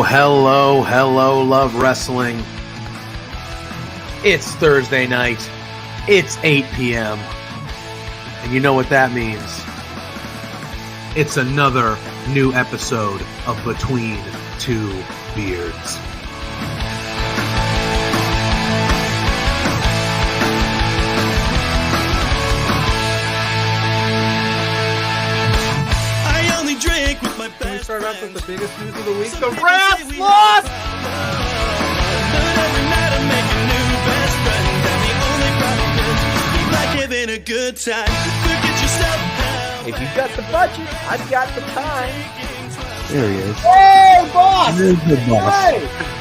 Hello, love wrestling. It's Thursday night. It's 8 p.m. And you know what that means. It's another new episode of Between Two Beards. Can we start off with the biggest news of the week? The Rats lost! If you've got the budget, I've got the time. There he is. Hey, boss! There's the boss. Hey!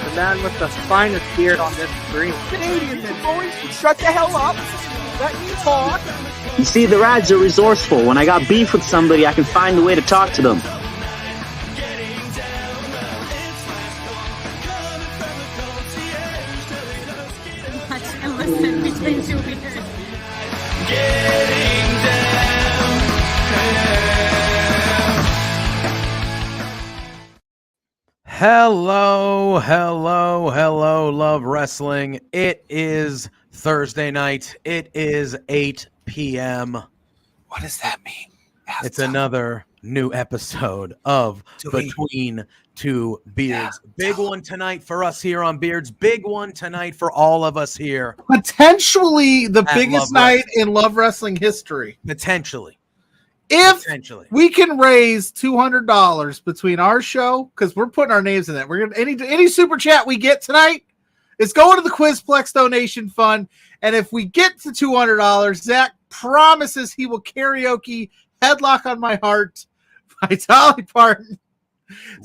The man with the finest beard on this screen. Canadian men, boys, shut the hell up. Let me talk. You see, the Rads are resourceful. When I got beef with somebody, I can find a way to talk to them. And listen between two beers. Hello, love wrestling. It is Thursday night. It is 8 p.m. What does that mean? It's another new episode of Between Two Beards. Big one tonight for us here on Beards. Big one tonight for all of us here. Potentially the At biggest Love night Wrestling. in Love Wrestling history. Potentially. If we can raise $200 between our show, because we're putting our names in that. We're gonna any super chat we get tonight is going to the Quizplex donation fund. And if we get to $200, Zach promises he will karaoke "Headlock on My Heart" by Dolly Parton.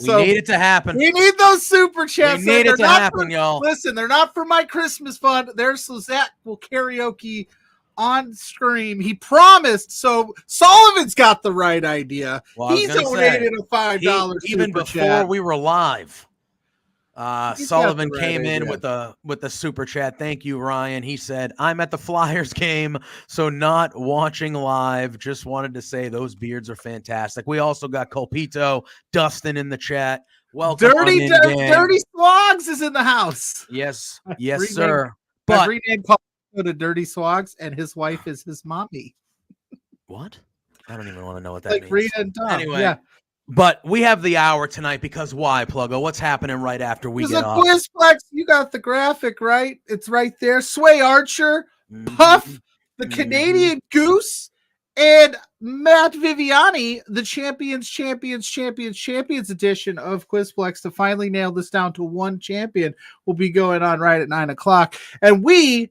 We need it to happen. We need those super chats. We need it to happen, y'all. Listen, they're not for my Christmas fund. They're so Zach will karaoke on stream. He promised. So Sullivan's got the right idea. Well, he donated a $5 even super before chat. we were live. He's Sullivan got the right came in idea. with the super chat. Thank you, Ryan. He said, "I'm at the Flyers game, so not watching live. Just wanted to say those beards are fantastic." We also got Colpito, Dustin in the chat. Welcome, Dirty Swags is in the house. Yes, I've sir. I've But renamed Colpito to Dirty Swags, and his wife is his mommy. what? I don't even want to know what that Like means. Rita and Tom. Anyway, yeah. But we have the hour tonight because why, Pluggo? What's happening right after we There's get a off? Quizplex. You got the graphic, right? It's right there. Sway Archer, Mhm. Puff, the Canadian Goose, and Matt Viviani, the Champions edition of Quizplex to finally nail this down to one champion will be going on right at 9 o'clock. And we,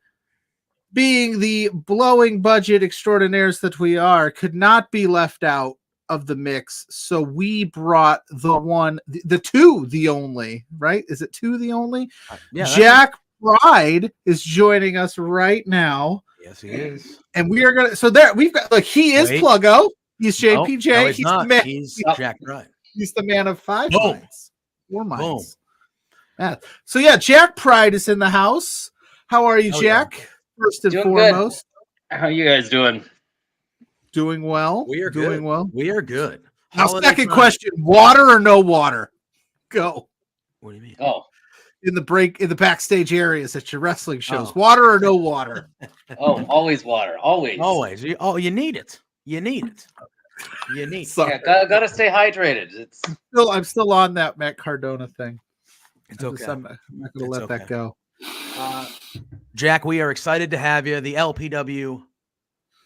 being the blowing budget extraordinaires that we are, could not be left out of the mix. So we brought the one, the two, the only, right? Is it two, the only? Yeah, Jack Pride is joining us right now. yes, he is. And we are going to, so there we've got, like, he is Wait. Pluggo. He's JPJ. No, he's he's not. the man. He's Jack Wright. He's the man of five Boom. minds. 4 minds. Yeah. So yeah, Jack Pride is in the house. How are you, Oh, Jack? First and Doing foremost. How you guys doing? Doing well. We are doing good. well. We are good. Now, Holiday second time. question: water or no water? Go. What do you mean? Oh, In the backstage areas at your wrestling shows. Oh. Water or no water? always water, always. Always. You need it. You need it. You need it. Sorry. Yeah, gotta stay hydrated. It's I'm still on that Matt Cardona thing. It's okay. I'm not going to It's let okay. that go. Jack, we are excited to have you, the LPW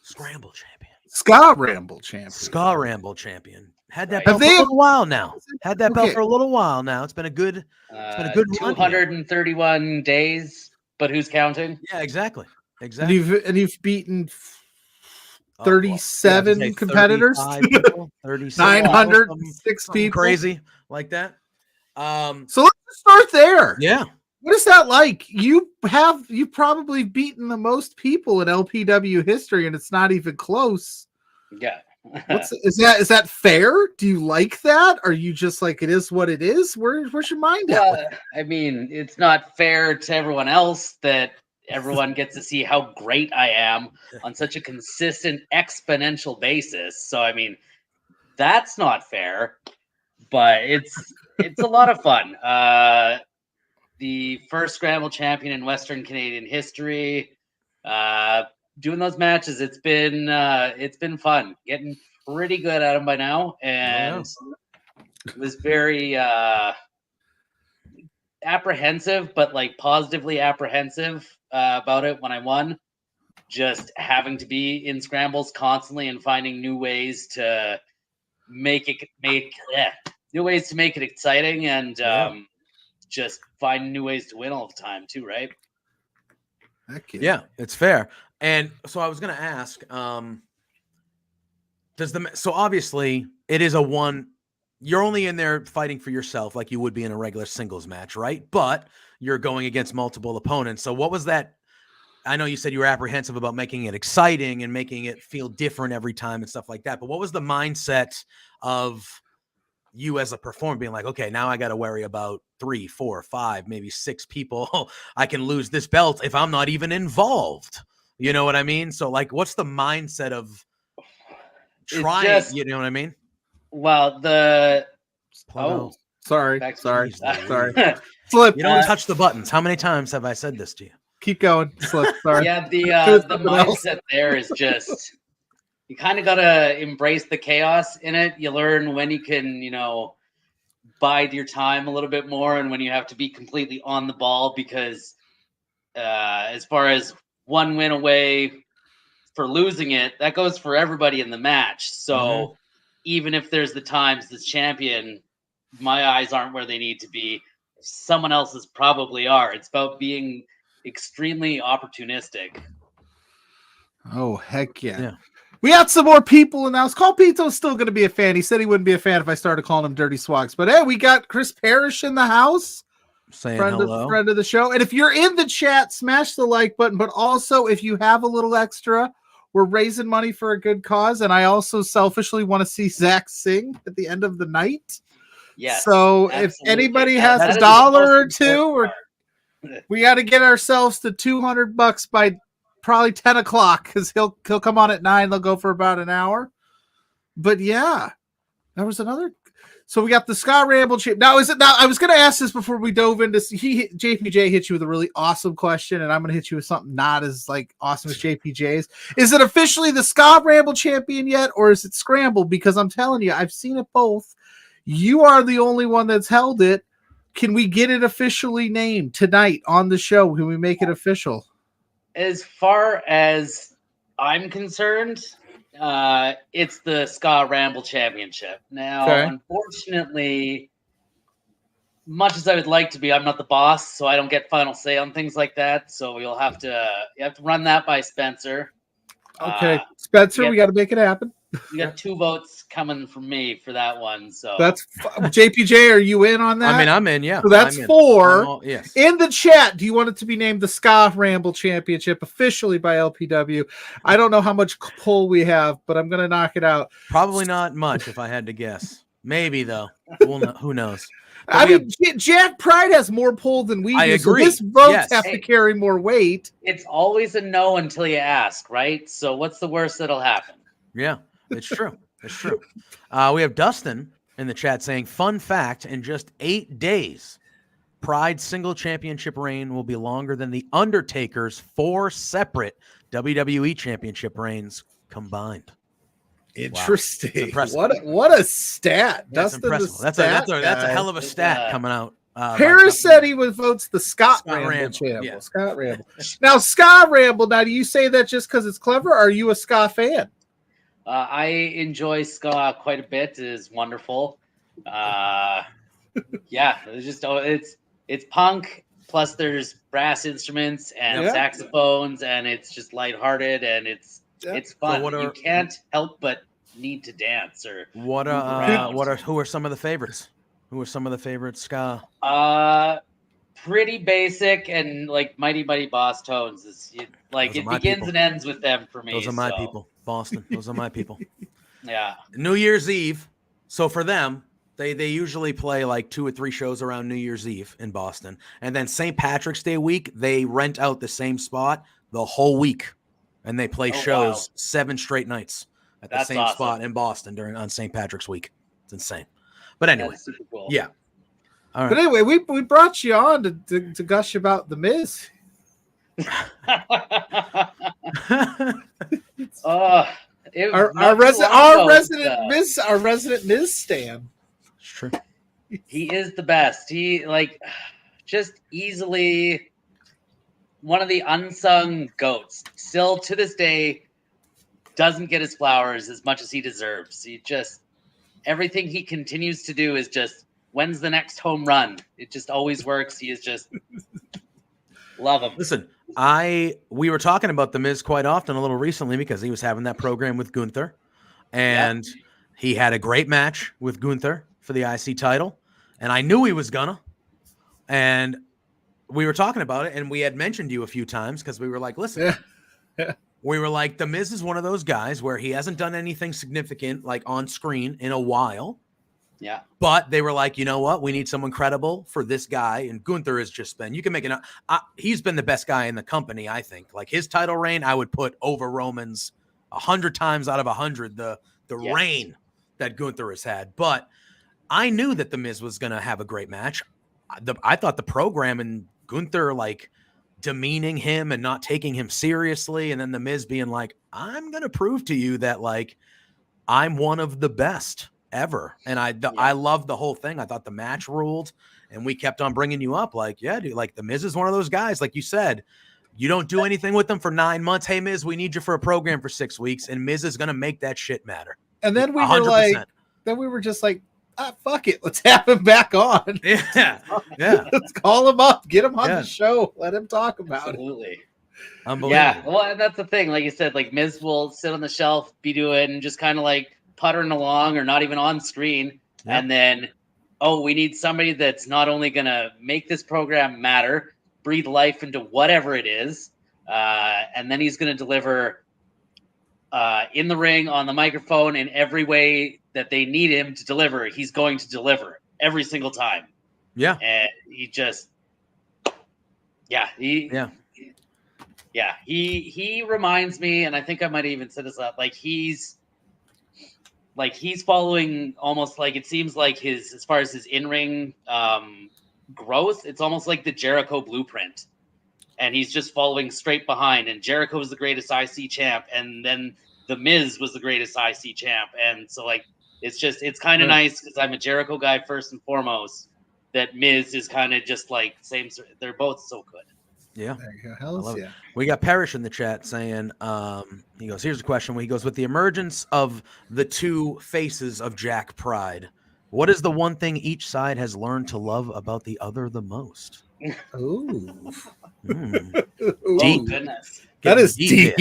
Scramble champion. Ska Ramble champion. Ska Ramble champion. Had that Right. belt Have for a they- little while now. Had that belt Okay. for a little while now. It's been a good been a good run here. 231 days, but who's counting? Yeah, exactly. exactly. And you've beaten Oh, 37 say competitors, 36, 906 something people. crazy like that. So let's start there. Yeah. What is that like? You've probably beaten the most people in LPW history, and it's not even close. Yeah. Is that fair? Do you like that? Are you just like it is what it is? Where's your mind at? Well, I mean, it's not fair to everyone else that everyone gets to see how great I am on such a consistent exponential basis. So I mean, that's not fair, but it's a lot of fun. The first Scramble champion in Western Canadian history. Doing those matches, it's been fun. Getting pretty good at them by now, and it was very apprehensive, but like positively apprehensive about it when I won. Just having to be in scrambles constantly and finding new ways to make it new ways to make it exciting, and just find new ways to win all the time too, right? Yeah, it's fair. And so I was going to ask, so obviously it is you're only in there fighting for yourself like you would be in a regular singles match, right? But you're going against multiple opponents. So what was that? I know you said you were apprehensive about making it exciting and making it feel different every time and stuff like that. But what was the mindset of you as a performer being like, okay, now I got to worry about 3, 4, 5, maybe 6 people. I can lose this belt if I'm not even involved. You know what I mean? So like, what's the mindset of trying, you know what I mean? Well, sorry. Slip. You don't touch the buttons. How many times have I said this to you? Keep going. Slip. Sorry. Yeah, the mindset there is just you kind of gotta embrace the chaos in it. You learn when you can, bide your time a little bit more, and when you have to be completely on the ball, because as far as one win away for losing it, that goes for everybody in the match. So even if there's the times this champion, my eyes aren't where they need to be, someone else's probably are. It's about being extremely opportunistic. Oh, heck yeah. We got some more people in the house. Colpito's still going to be a fan. He said he wouldn't be a fan if I started calling him Dirty Swags. But hey, we got Chris Parrish in the house. Saying friend hello. Of the show. And if you're in the chat, smash the like button. But also, if you have a little extra, we're raising money for a good cause. And I also selfishly want to see Zach sing at the end of the night. Yes. So absolutely. If anybody has a dollar or two, we got to get ourselves to $200 by probably 10 o'clock because he'll come on at 9. They'll go for about an hour. But yeah, there was another. So we got the Scott Ramble chip. Now I was going to ask this before we dove into. JPJ hit you with a really awesome question, and I'm going to hit you with something not as like awesome as JPJ's. Is it officially the Scott Ramble champion yet, or is it Scramble? Because I'm telling you, I've seen it both. You are the only one that's held it. Can we get it officially named tonight on the show? Can we make it official? As far as I'm concerned, it's the Ska Ramble Championship. Now, Unfortunately, much as I would like to be, I'm not the boss, so I don't get final say on things like that. So you have to run that by Spencer. Okay, Spencer, we got to make it happen. You got 2 votes coming from me for that one. So that's JPJ. Are you in on that? I mean, I'm in. Yeah. So that's 4. Yes. In the chat, do you want it to be named the Ska Ramble Championship officially by LPW? I don't know how much pull we have, but I'm going to knock it out. Probably not much, if I had to guess. Maybe though. Who knows? But Jack Pride has more pull than we do. I agree. So this votes have to carry more weight. It's always a no until you ask, right? So what's the worst that'll happen? Yeah. It's true. It's true. We have Dustin in the chat saying, fun fact, in just 8 days, Pride's single championship reign will be longer than The Undertaker's 4 separate WWE championship reigns combined. Interesting. Wow. What a stat. That's impressive. That's a hell of a stat coming out. Paris said he votes the Scott Ramble channel. Yeah. Scott Ramble. Now, Scott Ramble, do you say that just because it's clever, or are you a ska fan? I enjoy ska quite a bit. It is wonderful. Yeah, it's punk plus there's brass instruments and saxophones, and it's just lighthearted and it's fun. So you can't help but need to dance or who are some of the favorites? Who are some of the favorite ska? Pretty basic, and like Mighty Mighty Boss Tones is like it begins and ends with them for me. Those are my people. Boston. Those are my people. Yeah. New Year's Eve. So for them, they usually play like 2 or 3 shows around New Year's Eve in Boston. And then St. Patrick's Day week, they rent out the same spot the whole week. And they play shows 7 straight nights at the same spot in Boston on St. Patrick's week. It's insane. But anyway, super cool. Yeah. All right. But anyway, we brought you on to gush about the Miz. Our resident Miz stan. It's true. He is the best. He just easily one of the unsung goats. Still to this day, doesn't get his flowers as much as he deserves. He just everything he continues to do is just when's the next home run? It just always works. He is just love him. Listen, we were talking about the Miz quite often a little recently because he was having that program with Gunther, and he had a great match with Gunther for the IC title, and I knew he was gonna. And we were talking about it, and we had mentioned you a few times because we were like, listen, we were like, the Miz is one of those guys where he hasn't done anything significant like on screen in a while. Yeah. But they were like, you know what? We need someone credible for this guy. And Gunther has just been, you can make it. He's been the best guy in the company, I think. Like his title reign, I would put over Roman's 100 times out of 100, the reign that Gunther has had. But I knew that the Miz was going to have a great match. I thought the program and Gunther like demeaning him and not taking him seriously. And then the Miz being like, I'm going to prove to you that like I'm one of the best ever. And I love the whole thing. I thought the match ruled, and we kept on bringing you up like, yeah, dude, like the Miz is one of those guys. Like you said, you don't do anything with them for 9 months. Hey, Miz, we need you for a program for 6 weeks. And Miz is going to make that shit matter. And then we 100%. we were just like, fuck it. Let's have him back on. Yeah. Let's call him up, get him on the show. Let him talk about it. Unbelievable. Yeah. Well, that's the thing. Like you said, like Miz will sit on the shelf, be doing just kind of like puttering along or not even on screen. Yeah. And then, we need somebody that's not only going to make this program matter, breathe life into whatever it is. And then he's going to deliver in the ring, on the microphone, in every way that they need him to deliver. He's going to deliver every single time. Yeah. And he just, he reminds me, and I think I might have even said this up, like he's following almost like it seems like as far as his in-ring growth, it's almost like the Jericho blueprint. And he's just following straight behind. And Jericho was the greatest IC champ. And then The Miz was the greatest IC champ. And so like, it's kind of nice because I'm a Jericho guy first and foremost, that Miz is kind of just like same. They're both so good. Yeah. There you go. Hells yeah. We got Parrish in the chat saying, he goes, here's a question. He goes, with the emergence of the two faces of Jack Pride, what is the one thing each side has learned to love about the other the most? Ooh. Deep. Goodness. That is deep.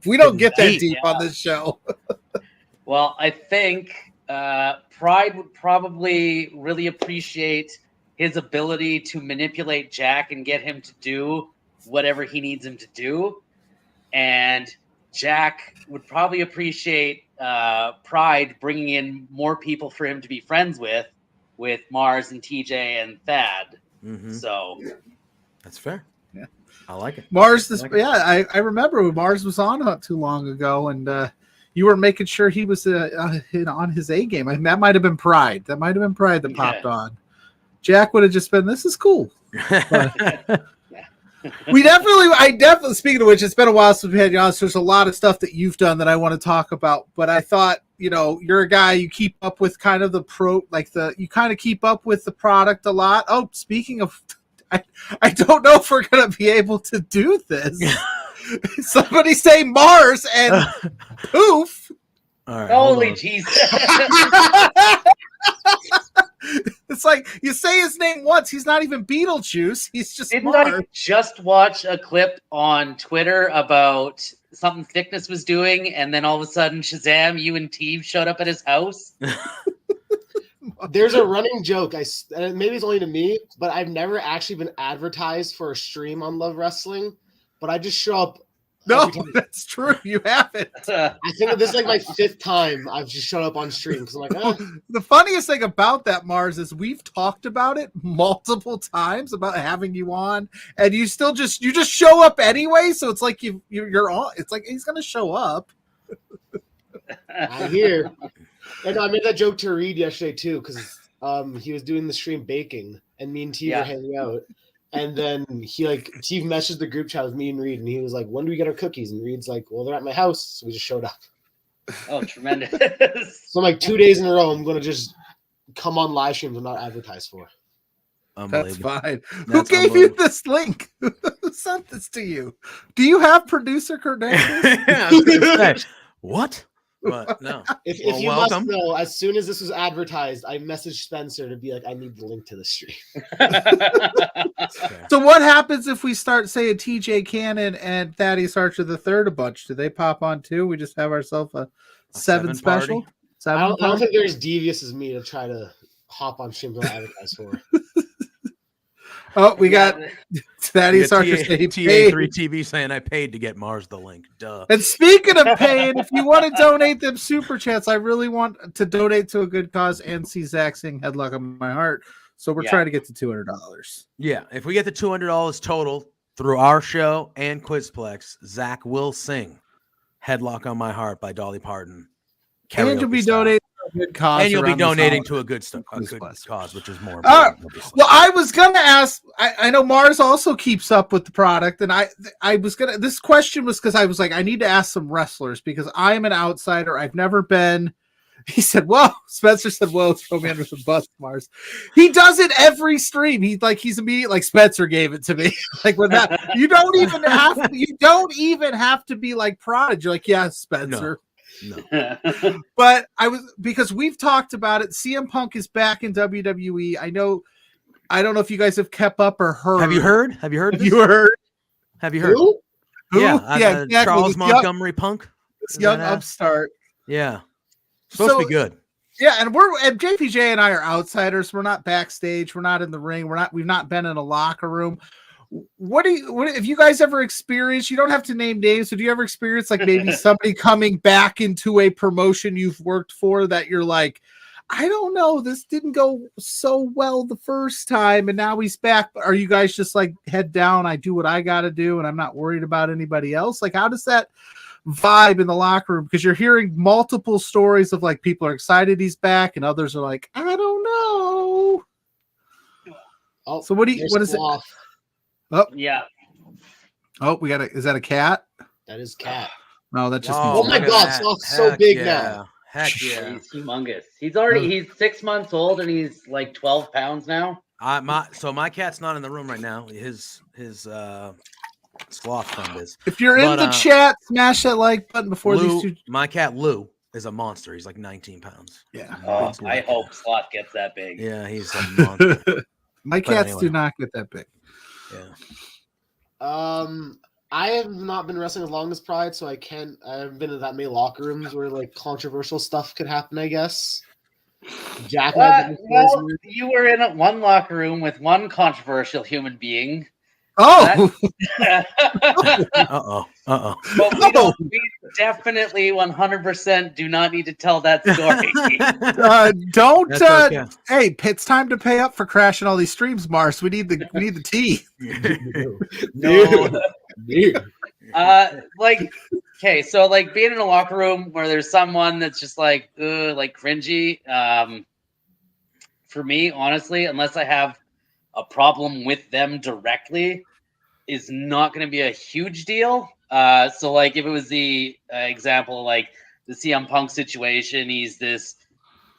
We don't get that deep on this show. Well, I think Pride would probably really appreciate his ability to manipulate Jack and get him to do whatever he needs him to do. And Jack would probably appreciate Pride bringing in more people for him to be friends with Mars and TJ and Thad. Mm-hmm. So that's fair. Yeah, I like it. Mars, I remember when Mars was on not too long ago, and you were making sure he was on his A game. I mean, that might have been Pride. That might have been Pride that popped on. Jack would have just been, this is cool. I definitely, speaking of which, it's been a while since we had you on. So there's a lot of stuff that you've done that I want to talk about. But I thought, you're a guy, you keep up with kind of you kind of keep up with the product a lot. Oh, speaking of, I don't know if we're going to be able to do this. Somebody say Mars and poof. All right, holy Jesus. It's like you say his name once, he's not even Beetlejuice. He's just Didn't Mars. I just watch a clip on Twitter about something Thickness was doing, and then all of a sudden, Shazam, you and Teve showed up at his house? There's a running joke. Maybe it's only to me, but I've never actually been advertised for a stream on Love Wrestling. But I just show up. No, that's true. You haven't. I think this is like my 5th time I've just showed up on stream because I'm like, The funniest thing about that, Mars, is we've talked about it multiple times about having you on, and you still just show up anyway. So it's like you're on. It's like he's gonna show up. I hear. And I made that joke to Reed yesterday too because he was doing the stream baking, and me and T were hanging out. And then Steve messaged the group chat with me and Reed, and he was like, "When do we get our cookies?" And Reed's like, "Well, they're at my house." So we just showed up. Oh, tremendous. So I'm like 2 days in a row, I'm going to just come on live streams I'm not advertised for. That's fine. Who gave you this link? Who sent this to you? Do you have producer credentials? What? But no. If you welcome. Must know, as soon as this was advertised, I messaged Spencer to be like, I need the link to the stream. So what happens if we start saying TJ Cannon and Thaddeus Archer III a bunch? Do they pop on too? We just have ourselves a seven special? I don't think they're as devious as me to try to hop on streams and advertise for. Oh, we got Thaddeus Archer saying TA3 TV saying I paid to get Mars the link. Duh. And speaking of paying, if you want to donate them super chats, I really want to donate to a good cause and see Zach sing Headlock on My Heart. So we're trying to get to $200. Yeah, if we get the $200 total through our show and Quizplex, Zach will sing Headlock on My Heart by Dolly Parton. And you'll be donating to a good cause. And you'll be donating to a good cause, which is more important. Well, I was going to ask, I know Mars also keeps up with the product, and I was going to, this question was because I was like, I need to ask some wrestlers because I'm an outsider. I've never been. He said, "Whoa." Spencer said, "Whoa, throw me under the bus, Mars." He does it every stream. He's immediate like Spencer gave it to me. Like when that you don't even have to be like Prodigy. You're like, yeah, Spencer. No. But because we've talked about it. CM Punk is back in WWE. I don't know if you guys have kept up or heard. Have you heard? Have you heard? Have you heard? Who? Yeah, exactly. Charles Montgomery Punk. This young upstart. Yeah. Supposed to be good. Yeah, and JPJ and I are outsiders. We're not backstage. We're not in the ring. We've not been in a locker room. What have you guys ever experienced? You don't have to name names, but do you ever experience like maybe somebody coming back into a promotion you've worked for that you're like, I don't know, this didn't go so well the first time and now he's back. Are you guys just like head down? I do what I got to do and I'm not worried about anybody else. Like, how does that vibe in the locker room? Because you're hearing multiple stories of like people are excited he's back and others are like, I don't know. Oh, so what is it? Oh yeah. Oh, is that a cat? That is cat. No, that just oh my god, Sloth's so big now. Heck yeah. He's humongous. He's 6 months old and he's like 12 pounds now. My cat's not in the room right now. His sloth friend is. If you're in the chat, smash that like button before these two. My cat Lou is a monster. He's like 19 pounds. Yeah. Oh, I hope Sloth gets that big. Yeah, he's a monster. My cats do not get that big. Yeah. I have not been wrestling as long as Pride, so I haven't been in that many locker rooms where like controversial stuff could happen, I guess. Jack you were in one locker room with one controversial human being. Oh. But we definitely 100% do not need to tell that story. Hey, it's time to pay up for crashing all these streams, Mars. We need the tea. No. Okay, so like being in a locker room where there's someone that's just like cringy. For me, honestly, unless I have a problem with them directly, is not going to be a huge deal. So like if it was the example, like the CM Punk situation, he's this,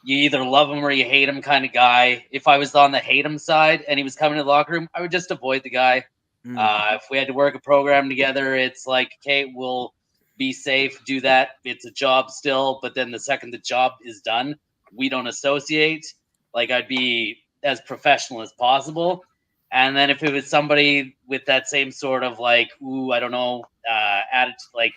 you either love him or you hate him kind of guy. If I was on the hate him side and he was coming to the locker room, I would just avoid the guy. If we had to work a program together, it's like, okay, we'll be safe, do that. It's a job still, but then the second the job is done, we don't associate. Like I'd be as professional as possible. And then if it was somebody with that same sort of like, ooh, I don't know, attitude, like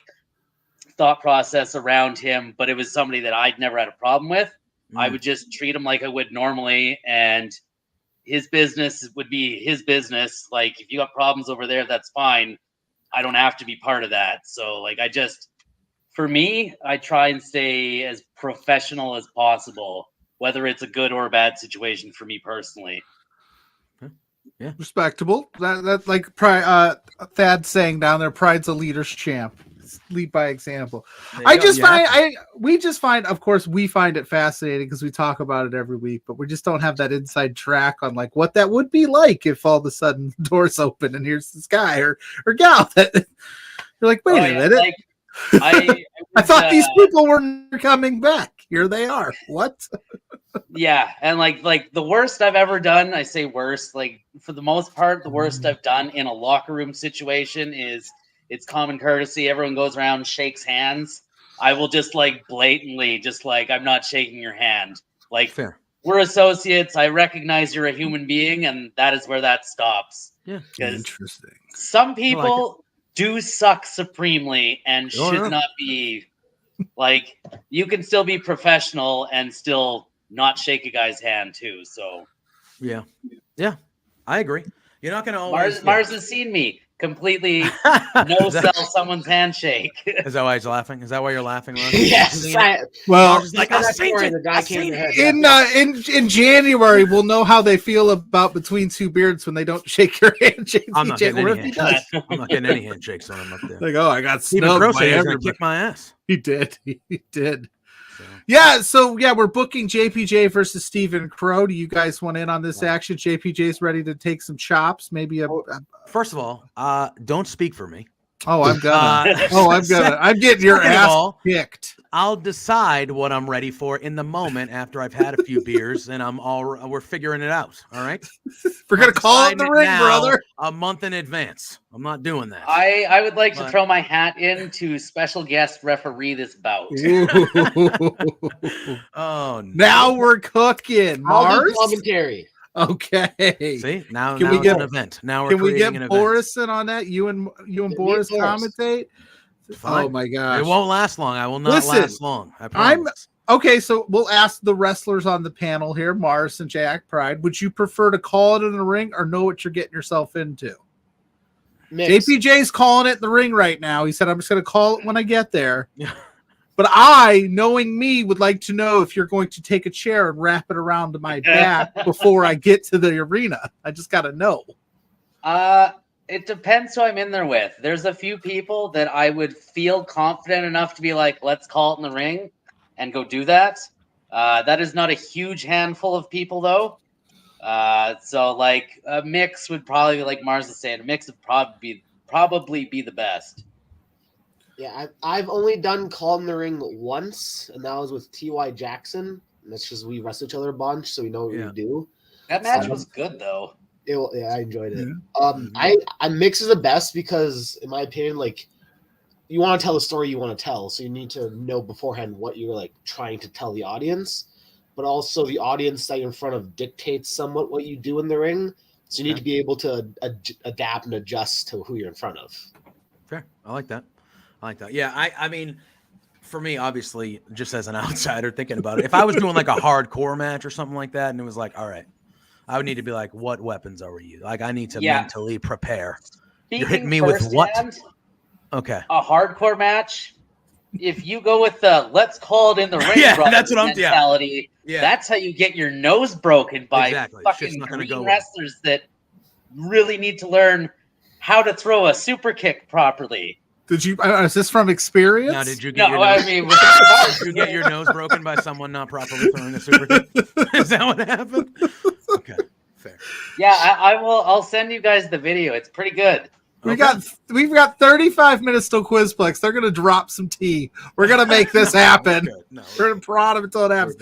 thought process around him, but it was somebody that I'd never had a problem with, I would just treat him like I would normally, and his business would be his business. Like, if you got problems over there, that's fine. I don't have to be part of that. So, like, for me, I try and stay as professional as possible, whether it's a good or a bad situation for me personally. Yeah, respectable. That like Thad saying down there, pride's a leader's champ. Lead by example. We just find, of course, we find it fascinating because we talk about it every week, but we just don't have that inside track on like what that would be like if all of a sudden doors open and here's this guy or gal that you're like, wait a minute. Like, I thought these people were coming back. Here they are. What? Yeah, and like the worst I've ever done, I say worst, like for the most part, the worst I've done in a locker room situation is it's common courtesy. Everyone goes around and shakes hands. I will just like blatantly, just like, I'm not shaking your hand. Like, fair. We're associates. I recognize you're a human being, and that is where that stops. Yeah, interesting. Some people do suck supremely and should not be like. You can still be professional and still not shake a guy's hand too. So, yeah, I agree. You're not going to always. Mars has seen me completely sell someone's handshake. Is that why he's laughing? Is that why you're laughing? Yes. Well, like, in January, we'll know how they feel about between two beards when they don't shake your handshake. I'm not getting any handshakes. I'm not getting any handshakes on him up there. Like, oh, I got snubbed by everybody. Kick my ass. He did. He did. So we're booking JPJ versus Stephen Crow. Do you guys want in on this action? JPJ's ready to take some chops. Maybe first of all, don't speak for me. Oh, I'm gonna. I'm getting your ass kicked. I'll decide what I'm ready for in the moment after I've had a few beers and we're figuring it out. All right. We're gonna call it in the ring, brother. A month in advance. I'm not doing that. I would like to throw my hat in to special guest referee this bout. Oh, no. Now we're cooking. Mars commentary. Okay. See, now it's an event. Now we're creating an event. Boris in on that? You and Boris commentate? Fine. Oh my gosh. It won't last long. I will not last long. I promise. Okay, so we'll ask the wrestlers on the panel here, Mars and Jack Pride. Would you prefer to call it in the ring or know what you're getting yourself into? Mix. JPJ's calling it in the ring right now. He said, I'm just going to call it when I get there. Yeah. But I, knowing me, would like to know if you're going to take a chair and wrap it around my back before I get to the arena. I just got to know. It depends who I'm in there with. There's a few people that I would feel confident enough to be like, let's call it in the ring and go do that. That is not a huge handful of people, though. So, like, a mix would probably be, like Mars is saying, a mix would probably be the best. Yeah, I've only done call in the ring once, and that was with T.Y. Jackson. And that's just we wrestle each other a bunch, so we know what we do. That match was good, though. I enjoyed it. I mix is the best because, in my opinion, like, you want to tell the story you want to tell, so you need to know beforehand what you're like trying to tell the audience, but also the audience that you're in front of dictates somewhat what you do in the ring. So you need to be able to adapt and adjust to who you're in front of. Fair. I like that. Yeah, I mean, for me, obviously, just as an outsider thinking about it, if I was doing like a hardcore match or something like that, and it was like, all right, I would need to be like, what weapons are we using? Like, I need to mentally prepare. You're hitting me with what? Okay. A hardcore match. If you go with the let's call it in the ring, that's what I'm mentality. Yeah. That's how you get your nose broken by fucking green wrestlers that really need to learn how to throw a super kick properly. Did you? Is this from experience? Now, did you get did you get your nose broken by someone not properly throwing a super kick? Is that what happened? Okay, fair. Yeah, I will. I'll send you guys the video. It's pretty good. We've got 35 minutes till Quizplex. They're gonna drop some tea. We're gonna make this happen. We're gonna prod them until it happens.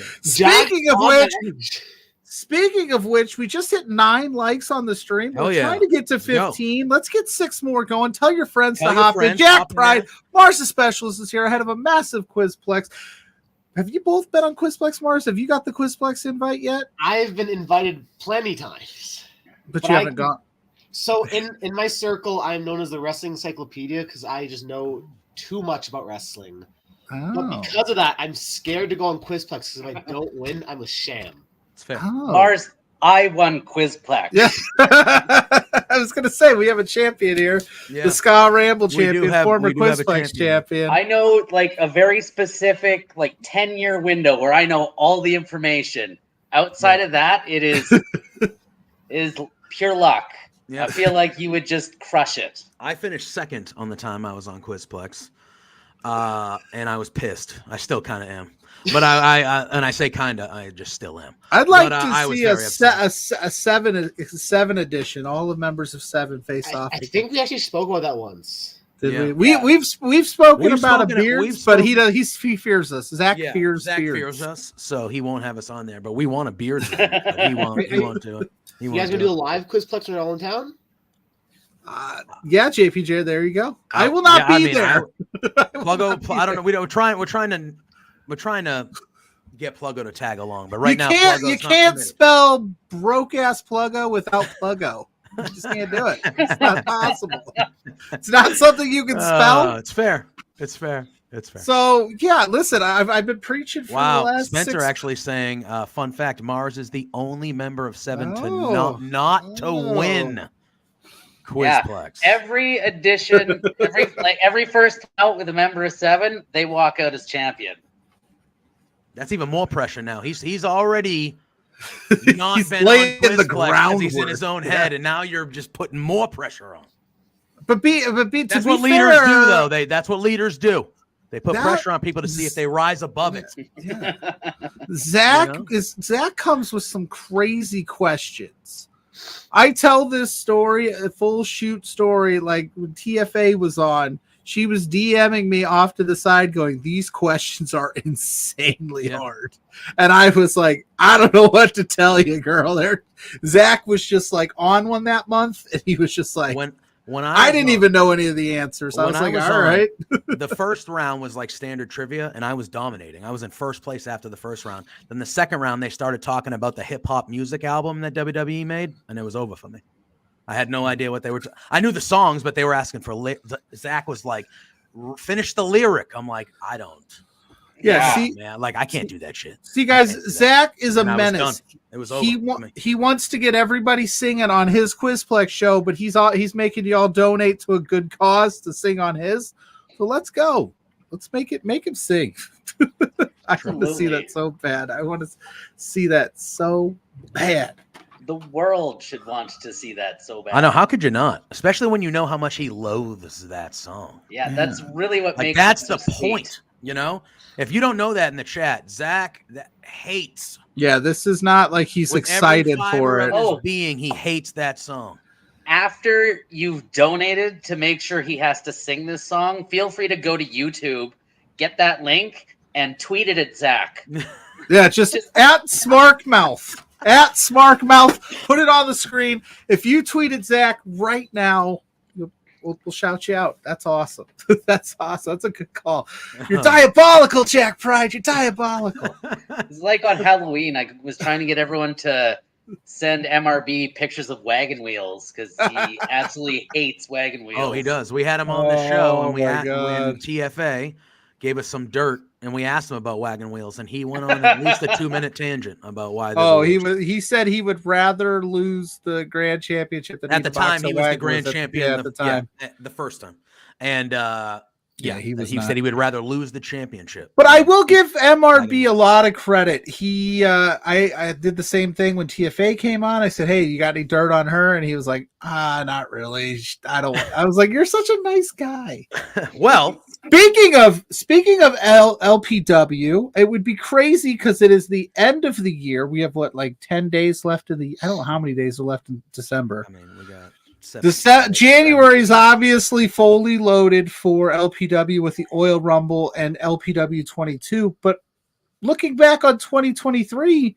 Speaking of which, we just hit 9 likes on the stream. We're trying to get to 15. Let's get 6 more going. Tell your friends to hop in. Jack Pride, Marcia Specialist is here ahead of a massive Quizplex. Have you both been on Quizplex, Mars? Have you got the Quizplex invite yet? I've been invited plenty times, But you haven't gone. So in my circle, I'm known as the wrestling encyclopedia because I just know too much about wrestling. Oh. But because of that, I'm scared to go on Quizplex because if I don't win, I'm a sham. It's fair. Oh. Mars, I won Quizplex. Yeah. I was going to say, we have a champion here. Yeah. The Ska Ramble champion, former we do have a Quizplex champion. I know like a very specific 10-year window where I know all the information. Outside of that, it is pure luck. Yeah. I feel like you would just crush it. I finished second on the time I was on Quizplex, and I was pissed. I still kind of am, but I say kind of, I just still am. I'd like But, to see a seven edition. All the members of Seven face off. I think we actually spoke about that once. Did we? We've spoken about a beard, but he fears us. Zach fears us, so he won't have us on there. But we want a beard. But he won't do it. You guys gonna do a live Quizplex when you're all in town? Yeah, JPJ. There you go. I will not be there. Pluggo, I don't know. We're trying to get Pluggo to tag along, but right now you can't spell broke ass Pluggo without Pluggo. You just can't do it. It's not possible. It's not something you can spell. It's fair. It's fair. So yeah, listen, I've been preaching for the last Spencer actually saying, fun fact, Mars is the only member of Seven to not to win Quizplex. Yeah. Every edition, every first out with a member of Seven, they walk out as champion. That's even more pressure now. He's already not he's been laying on the Quizplex groundwork. he's in his own head, and now you're just putting more pressure on. That's what leaders do, though. That's what leaders do. They put pressure on people to see if they rise above it. Yeah. Zach comes with some crazy questions. I tell this story, a full shoot story, like when TFA was on. She was DMing me off to the side going, these questions are insanely hard. And I was like, I don't know what to tell you, girl. Zach was just like on one that month, and he was just like, when I didn't even know any of the answers. I was like, all right. The first round was like standard trivia, and I was dominating. I was in first place after the first round. Then the second round, they started talking about the hip-hop music album that WWE made, and it was over for me. I had no idea what they were. I knew the songs, but they were asking for. Zach was like, "Finish the lyric." I'm like, I don't. Yeah, see, man, like I can't do that shit. See, guys, Zach is a menace. It was over. He wants to get everybody singing on his Quizplex show, but he's making y'all donate to a good cause to sing on his. So let's go. Let's make him sing. I want to see that so bad. I want to see that so bad. The world should want to see that so bad. I know. How could you not? Especially when you know how much he loathes that song. Yeah, that's really what makes that's it the so point. Sweet. You know, if you don't know that in the chat, Zach hates. Yeah, this is not like he's excited for it. He hates that song. After you've donated to make sure he has to sing this song, feel free to go to YouTube, get that link, and tweet it at Zach. Yeah, just at Smarkmouth. At Smarkmouth. Put it on the screen. If you tweeted Zach right now, we'll shout you out. That's awesome. That's awesome. That's a good call. You're diabolical, Jack Pride. You're diabolical. It's like on Halloween, I was trying to get everyone to send MRB pictures of wagon wheels because he absolutely hates wagon wheels. Oh, he does. We had him on the show, and when TFA gave us some dirt, and we asked him about wagon wheels, and he went on at least a 2-minute tangent about why. He said he would rather lose the grand championship than at the time he was the grand champion. At the time, the first time, and he said he would rather lose the championship. But I will give MRB a lot of credit. He, I did the same thing when TFA came on. I said, "Hey, you got any dirt on her?" And he was like, not really. I don't. I was like, "You're such a nice guy." Well, speaking of LPW, it would be crazy because it is the end of the year. We have 10 days left in the. I don't know how many days are left in December. I mean, we got. January is obviously fully loaded for LPW with the Oil Rumble and LPW 22. But looking back on 2023,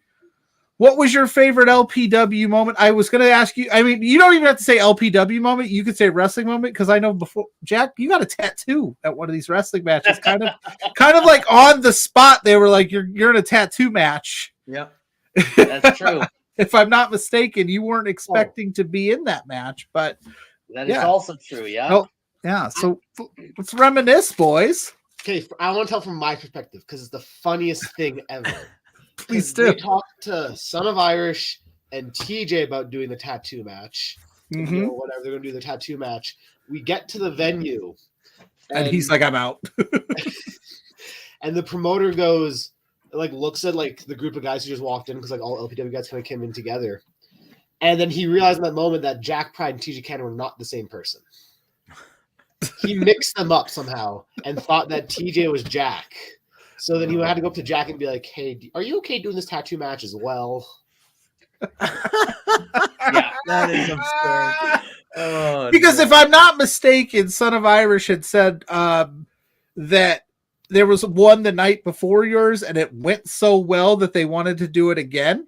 What was your favorite LPW moment? I was going to ask you. I mean, you don't even have to say LPW moment. You could say wrestling moment because I know before Jack, you got a tattoo at one of these wrestling matches. kind of like on the spot. They were like, "You're in a tattoo match." Yeah, That's true. If I'm not mistaken, you weren't expecting to be in that match, but that is also true. Yeah. Oh, yeah. So let's reminisce, boys. Okay, I want to tell from my perspective because it's the funniest thing ever. Please do. We talked to Son of Irish and TJ about doing the tattoo match. Mm-hmm. You know, whatever, they're going to do the tattoo match. We get to the venue. And he's like, I'm out. And the promoter goes, like, looks at, like, the group of guys who just walked in because, like, all LPW guys kind of came in together. And then he realized in that moment that Jack Pride and TJ Cannon were not the same person. He mixed them up somehow and thought that TJ was Jack. So then he had to go up to Jack and be like, "Hey, are you okay doing this tattoo match as well?" Yeah, that is absurd. Oh, because if I'm not mistaken, Son of Irish had said that there was one the night before yours, and it went so well that they wanted to do it again.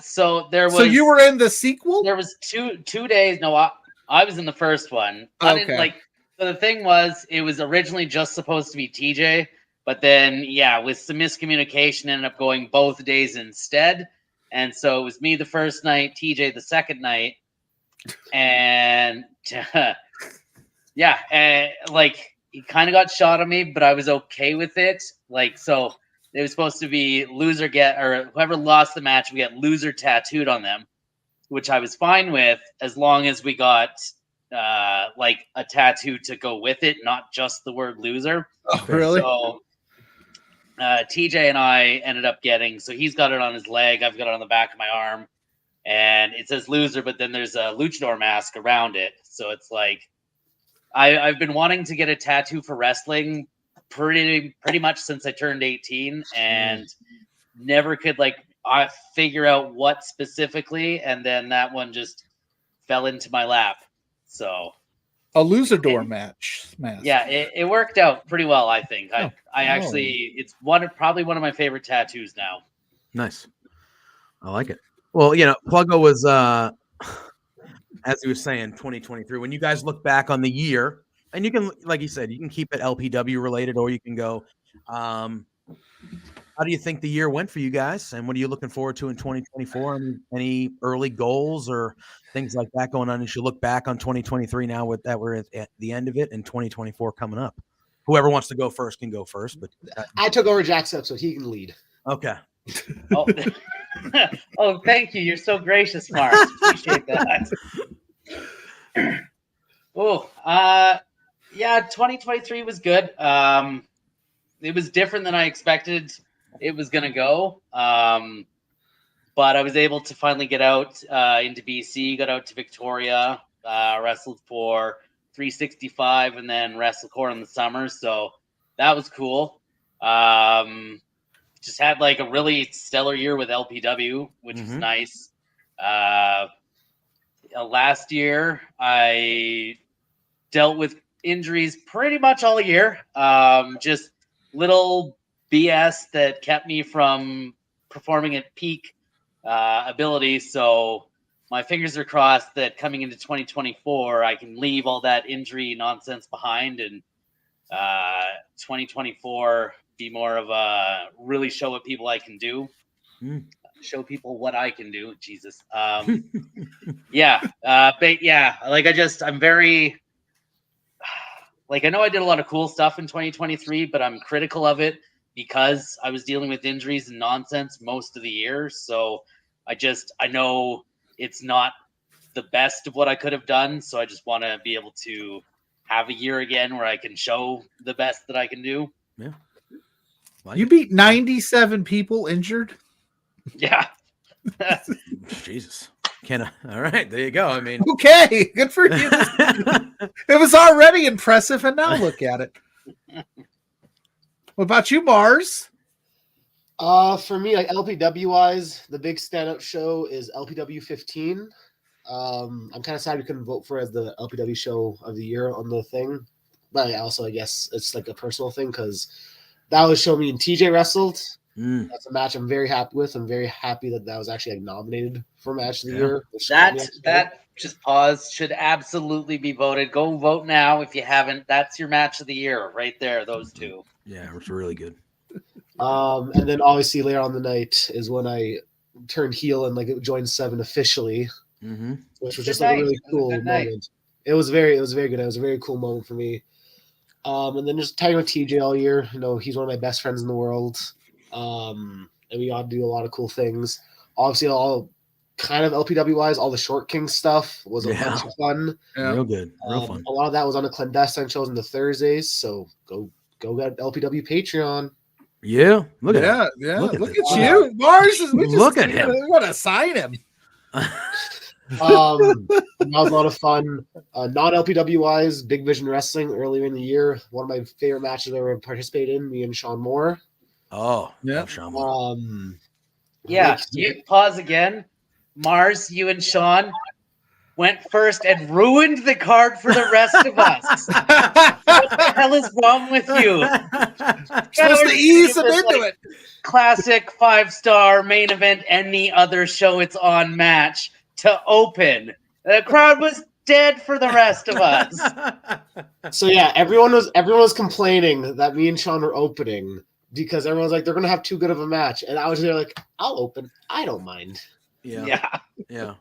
So there was. So you were in the sequel? There was two days. No, I was in the first one. I didn't like. So the thing was, it was originally just supposed to be TJ. But then, yeah, with some miscommunication, ended up going both days instead. And so it was me the first night, TJ the second night. And yeah, like he kind of got shot on me, but I was okay with it. Like, so it was supposed to be whoever lost the match, we get loser tattooed on them, which I was fine with as long as we got like a tattoo to go with it, not just the word loser. Oh, really? So TJ and I ended up getting, so he's got it on his leg, I've got it on the back of my arm, and it says loser, but then there's a luchador mask around it. So it's like I've been wanting to get a tattoo for wrestling pretty much since I turned 18, and never could I figure out what specifically, and then that one just fell into my lap. So a luchador match. Yeah, it worked out pretty well, I think. I actually, it's probably one of my favorite tattoos now. Nice. I like it. Well, Pluggo was, as he was saying, 2023. When you guys look back on the year, and you can, like you said, you can keep it LPW related, or you can go, how do you think the year went for you guys? And what are you looking forward to in 2024? Any early goals or things like that going on as you look back on 2023 now with that we're at the end of it and 2024 coming up? Whoever wants to go first can go first. But I took over Jack's up so he can lead. Okay. Oh, thank you. You're so gracious, Mars. Appreciate that. Yeah, 2023 was good. It was different than I expected it was going to go. But I was able to finally get out into BC, got out to Victoria, wrestled for 365 and then WrestleCore in the summer. So that was cool. Just had a really stellar year with LPW, which was nice. Last year, I dealt with injuries pretty much all year. Just little BS that kept me from performing at peak ability. So my fingers are crossed that coming into 2024, I can leave all that injury nonsense behind and 2024 be more of a really show what people I can do. Show people what I can do. Jesus. But yeah, I'm very I know I did a lot of cool stuff in 2023, but I'm critical of it because I was dealing with injuries and nonsense most of the year. So I know it's not the best of what I could have done. So I just want to be able to have a year again where I can show the best that I can do. Yeah. You beat 97 people injured? Yeah. Jesus. All right, there you go. I mean, okay, good for you. It was already impressive, and now look at it. What about you, Mars? For me, LPW wise, the big standout show is LPW 15. I'm kind of sad we couldn't vote for it as the LPW show of the year on the thing, but also I guess it's a personal thing because that was show me and TJ wrestled, That's a match I'm very happy with. I'm very happy that was actually like nominated for match of the Yeah. year. That just pause should absolutely be voted. Go vote now if you haven't. That's your match of the year right there. Those two. Yeah, it's really good. And then obviously later on the night is when I turned heel and like joined 7 officially, which was just like a really cool moment. It was very good. It was a very cool moment for me. And then just tagging with TJ all year. You know, he's one of my best friends in the world. And we got to do a lot of cool things. Obviously, all kind of LPW wise, all the Short King stuff was a bunch of fun. Yeah. Real good, real fun. A lot of that was on the clandestine shows on the Thursdays. So go get LPW Patreon. Yeah, look at him. Yeah. Look at Look this. at you, Mars. Look at him. We want to sign him. That was a lot of fun. Non LPW wise, Big Vision Wrestling earlier in the year. One of my favorite matches I ever participated in. Me and Sean Moore. Oh, yeah, Sean Moore. You pause again. Mars, you and Sean went first and ruined the card for the rest of us. What the hell is wrong with you? Supposed to ease them into it. Classic 5-star main event, any other show it's on match to open. The crowd was dead for the rest of us. So yeah, everyone was complaining that me and Sean were opening because everyone's like they're gonna have too good of a match, and I was there like I'll open, I don't mind. Yeah. And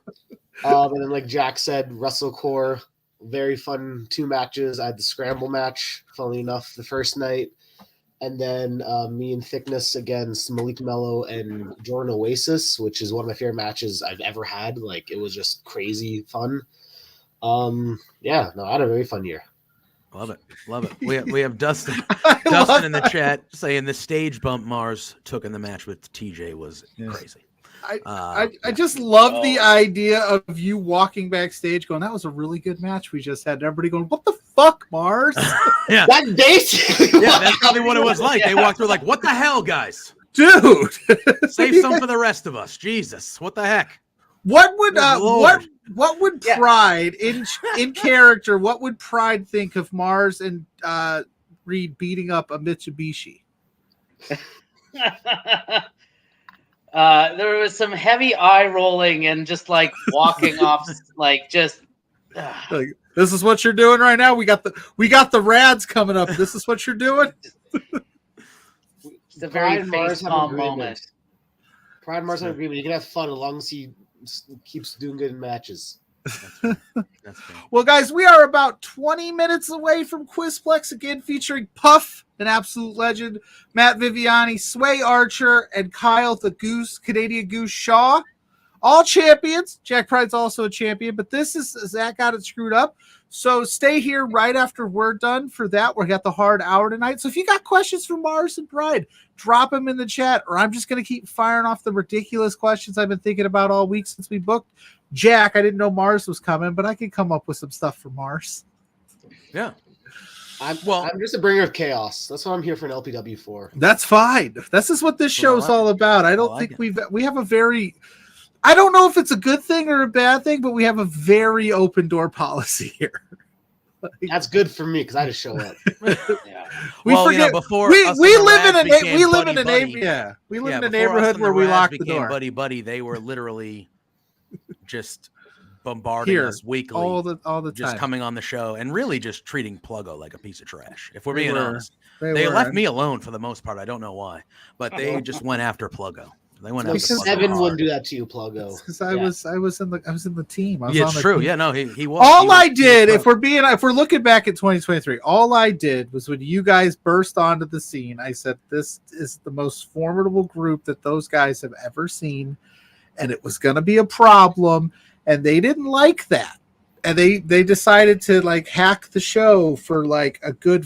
then like Jack said, WrestleCore, very fun 2 matches. I had the Scramble match, funnily enough, the first night. And then me and Thickness against Malik Mello and Jordan Oasis, which is one of my favorite matches I've ever had. Like, it was just crazy fun. I had a very fun year. Love it. We have Dustin in the chat saying the stage bump Mars took in the match with TJ was crazy. I just love the idea of you walking backstage going, that was a really good match we just had. Everybody going, what the fuck, Mars? Yeah. That's basically that's probably what it was like. They walked through like, what the hell, guys? Dude. Save some for the rest of us. Jesus. What the heck? What would Pride in character, what would Pride think of Mars and Reed beating up a Mitsubishi? There was some heavy eye rolling and just like walking off, like just. Like, this is what you're doing right now. We got the Rads coming up. This is what you're doing. It's a very face-palm moment. Pride and Mars have an agreement. You can have fun as long as he keeps doing good in matches. That's fair. Well, guys, we are about 20 minutes away from Quizplex again, featuring Puff, an absolute legend, Matt Viviani, Sway Archer, and Kyle the Goose, Canadian Goose Shaw. All champions. Jack Pride's also a champion, but this is Zach got it screwed up. So stay here right after we're done for that. We got the hard hour tonight. So if you got questions for Mars and Pride, drop them in the chat, or I'm just going to keep firing off the ridiculous questions I've been thinking about all week since we booked Jack. I didn't know Mars was coming, but I can come up with some stuff for Mars. Yeah. I'm just a bringer of chaos. That's what I'm here for an LPW for. That's fine. This is what this show is all about. I don't think we have a very, I don't know if it's a good thing or a bad thing, but we have a very open door policy here. That's good for me because I just show up. We forget before we live in a neighborhood where we lock the door. Buddy, they were literally just bombarding us weekly, all the time, just coming on the show and really just treating Pluggo like a piece of trash. If we're being honest, they left me alone for the most part. I don't know why, but they just went after Pluggo. They went after Pluggo. Seven wouldn't do that to you, Pluggo. Because I was in the team. It's true. Yeah, no, he was. All I did, if we're looking back at 2023, all I did was when you guys burst onto the scene, I said this is the most formidable group that those guys have ever seen, and it was going to be a problem. And they didn't like that. And they decided to like hack the show for like a good,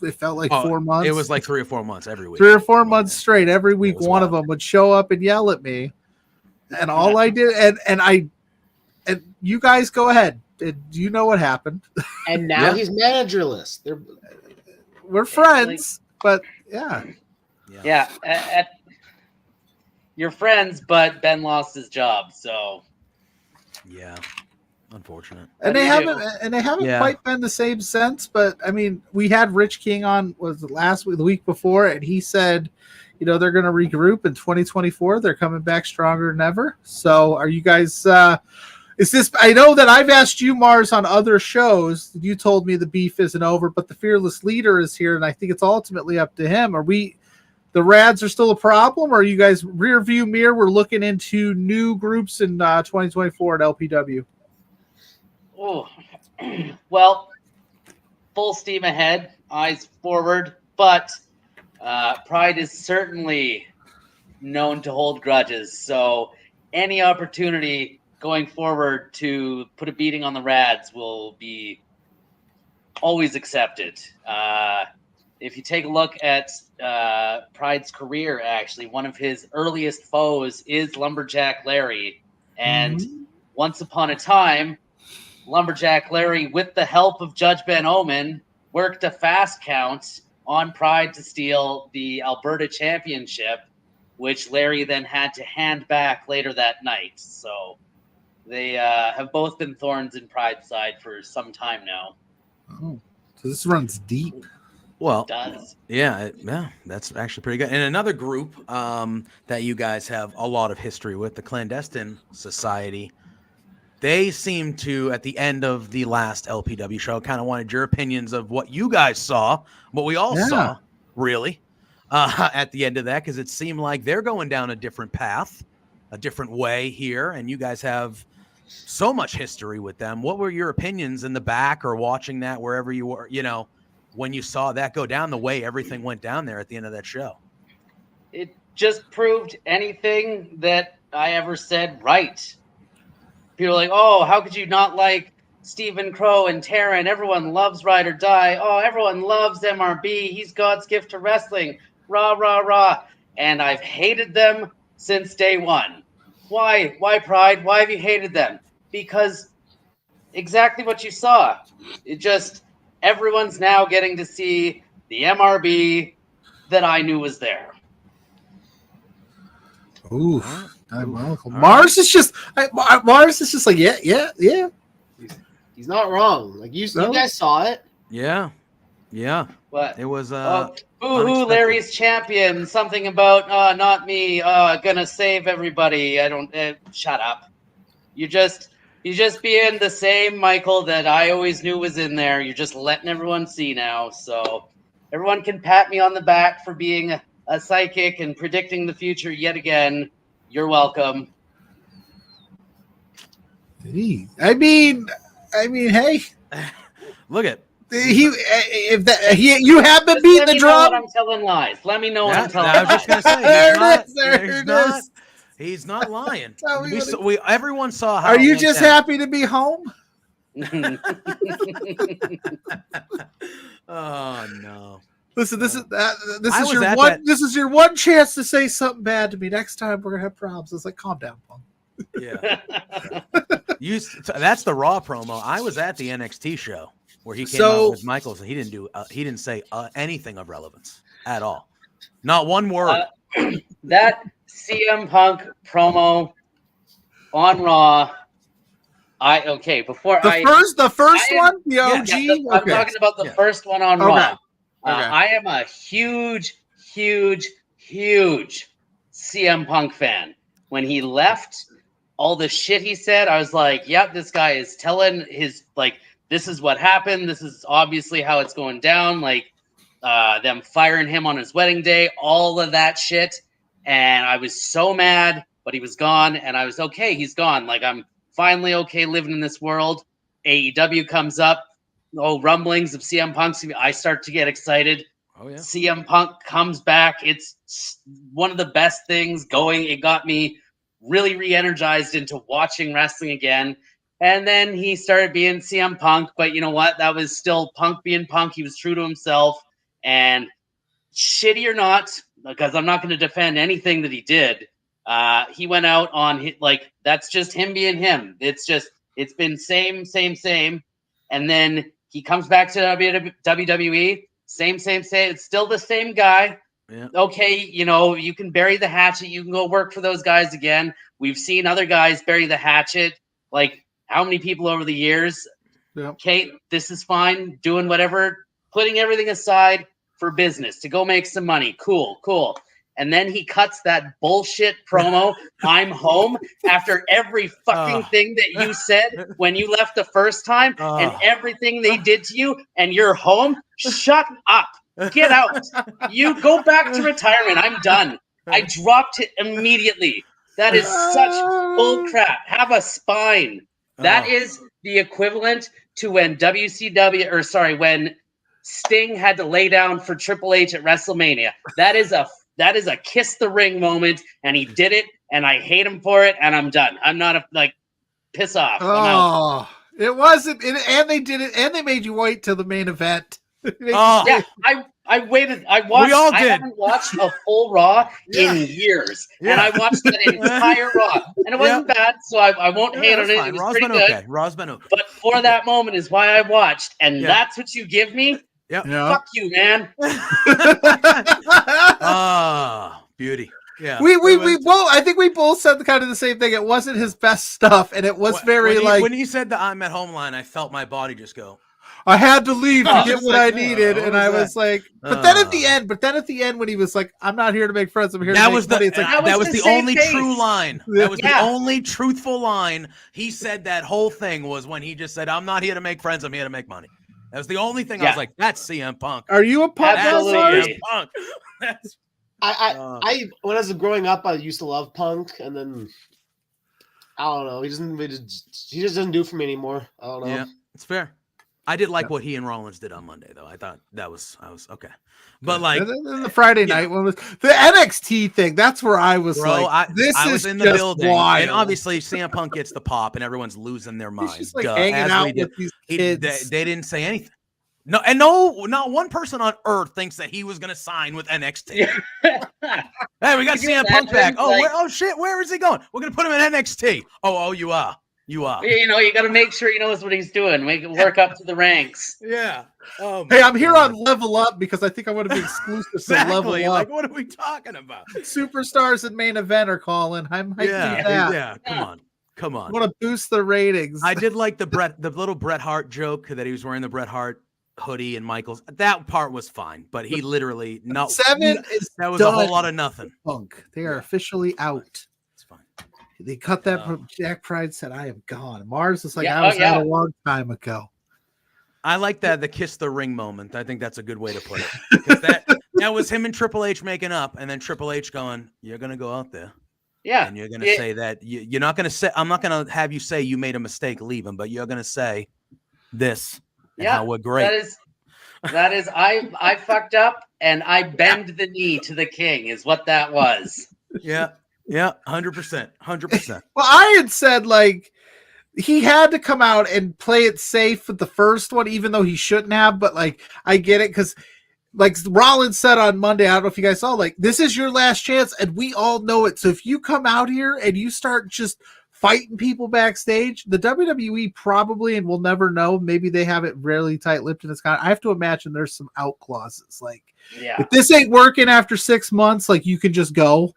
it felt like 4 months. It was like 3 or 4 months every week. 3 or 4 months straight. Every week, one of them would show up and yell at me. And all I did, and you guys go ahead. You know what happened. And now he's managerless. We're friends, but yeah. You're friends, but Ben lost his job, so. Yeah. Unfortunate. And they haven't Yeah. quite been the same since. But I mean, we had Rich King on the week before, and he said, they're going to regroup in 2024. They're coming back stronger than ever. So, are you guys? Is this? I know that I've asked you, Mars, on other shows. You told me the beef isn't over, but the fearless leader is here, and I think it's ultimately up to him. The Rads are still a problem, or are you guys rear view mirror? We're looking into new groups in 2024 at LPW. Oh, well, full steam ahead, eyes forward, but Pride is certainly known to hold grudges. So any opportunity going forward to put a beating on the Rads will be always accepted. If you take a look at Pride's career, actually, one of his earliest foes is Lumberjack Larry. And once upon a time, Lumberjack Larry, with the help of Judge Ben Omen, worked a fast count on Pride to steal the Alberta Championship, which Larry then had to hand back later that night. So they have both been thorns in Pride's side for some time now. Oh, so this runs deep. Well, it does. Yeah, that's actually pretty good. And another group that you guys have a lot of history with, the Clandestine Society, they seem to, at the end of the last LPW show, kind of wanted your opinions of what you guys saw, what we all saw, really, at the end of that, because it seemed like they're going down a different path, a different way here, and you guys have so much history with them. What were your opinions in the back or watching that wherever you were, when you saw that go down the way everything went down there at the end of that show? It just proved anything that I ever said right. People are like, oh, how could you not like Stephen Crow and Taryn? Everyone loves Ride or Die. Oh, everyone loves MRB. He's God's gift to wrestling. Rah, rah, rah. And I've hated them since day one. Why? Why, Pride? Why have you hated them? Because exactly what you saw. It just, everyone's now getting to see the MRB that I knew was there. Ooh. Mars is just like, yeah. He's not wrong. Like you guys saw it. Yeah. But it was boo-hoo, Larry's champion. Something about not me. Gonna save everybody. I don't. Shut up. You're just being the same Michael that I always knew was in there. You're just letting everyone see now. So everyone can pat me on the back for being a psychic and predicting the future yet again. You're welcome. I mean, hey, look at you have been beating the drum. I'm telling lies. Let me know when I'm telling lies. I was just gonna say he's not lying. Everyone saw how. Are you just happy to be home? Oh no. Listen, this is your one chance to say something bad to me. Next time we're gonna have problems. It's like, calm down, Punk. Yeah. That's the Raw promo. I was at the NXT show where he came out with Michaels, and he didn't say anything of relevance at all. Not one word. That CM Punk promo on Raw. Before the first one, the OG. I'm talking about the first one on Raw. I am a huge CM Punk fan. When he left, all the shit he said, I was like, yep, this guy is telling this is what happened. This is obviously how it's going down. Like, them firing him on his wedding day, all of that shit. And I was so mad, but he was gone. And I was okay. He's gone. Like, I'm finally okay living in this world. AEW comes up. Oh, rumblings of CM Punk. I start to get excited. Oh, yeah. CM Punk comes back. It's one of the best things going. It got me really re-energized into watching wrestling again. And then he started being CM Punk. But you know what? That was still Punk being Punk. He was true to himself. And shitty or not, because I'm not going to defend anything that he did, he went out on, that's just him being him. It's been same. And then he comes back to WWE, same. It's still the same guy. Yeah. Okay, you can bury the hatchet. You can go work for those guys again. We've seen other guys bury the hatchet. Like, how many people over the years. Yep. Kate, this is fine. Doing whatever, putting everything aside for business to go make some money. Cool. And then he cuts that bullshit promo, I'm home, after every fucking thing that you said when you left the first time and everything they did to you, and you're home. Shut up. Get out. You go back to retirement. I'm done. I dropped it immediately. That is such bull crap. Have a spine. That is the equivalent to when when Sting had to lay down for Triple H at WrestleMania. That is a kiss the ring moment, and he did it, and I hate him for it, and I'm done. I'm not piss off. I'm out. It wasn't, and they did it, and they made you wait till the main event. Yeah, I waited. I watched. We all did. I haven't watched a full Raw in years, and I watched that entire Raw, and it wasn't bad. So I won't hate on it. Fine. It was Raw's pretty been good. okay. Raw's been okay. But for that moment is why I watched, and that's what you give me. Yep. Fuck you, man. Beauty. Yeah. We both, I think we both said kind of the same thing. It wasn't his best stuff, and it was when he said the I'm at home line, I felt my body just go. I had to leave to get what I needed, and I was like, but then at the end, when he was like, "I'm not here to make friends. I'm here to make money." It's like that was the only true line. That was Yeah. the only truthful line he said. That whole thing was when he just said, "I'm not here to make friends. I'm here to make money." That was the only thing I was like, "That's CM Punk." Are you a Punk? That's CM Punk. That's I when I was growing up, I used to love Punk, and then I don't know. He just doesn't do it for me anymore. I don't know. Yeah, it's fair. I did like what he and Rollins did on Monday, though. I thought I was okay. But like the Friday night one was the NXT thing. That's where I was this I is was in the just building, wild. and obviously CM Punk gets the pop, and everyone's losing their mind. He's just like hanging out with these kids. They didn't say anything. No, not one person on earth thinks that he was going to sign with NXT. Hey, we got CM Punk back. Oh, shit, where is he going? We're going to put him in NXT. Oh, you are. You got to make sure he knows what he's doing. Make it work up to the ranks. Yeah. Hey, I'm here on Level Up because I think I want to be exclusive exactly. to Level Up. Like, what are we talking about? Superstars and main event are calling. I might do that. Yeah. Come on. I want to boost the ratings. I did like the little Bret Hart joke that he was wearing the Bret Hart hoodie and Michaels. That part was fine, but he literally that was a whole lot of nothing. Punk. They are officially out. It's fine. They cut that from Jack Pride said, I am gone. Mars is like, I was out a long time ago. I like that, the kiss the ring moment. I think that's a good way to put it. That was him and Triple H making up, and then Triple H going, you're going to go out there. Yeah. And you're going to say that you're not going to say, I'm not going to have you say you made a mistake leaving, but you're going to say this. And how we're great. That is I fucked up and I bend the knee to the king is what that was. Yeah. 100%. Well, I had said like he had to come out and play it safe with the first one, even though he shouldn't have. But like, I get it because like Rollins said on Monday, I don't know if you guys saw, like, this is your last chance, and we all know it. So if you come out here and you start just fighting people backstage, the WWE probably, and we'll never know, maybe they have it really tight-lipped in this kind. I have to imagine there's some out clauses. Like, if this ain't working after 6 months, like, you can just go.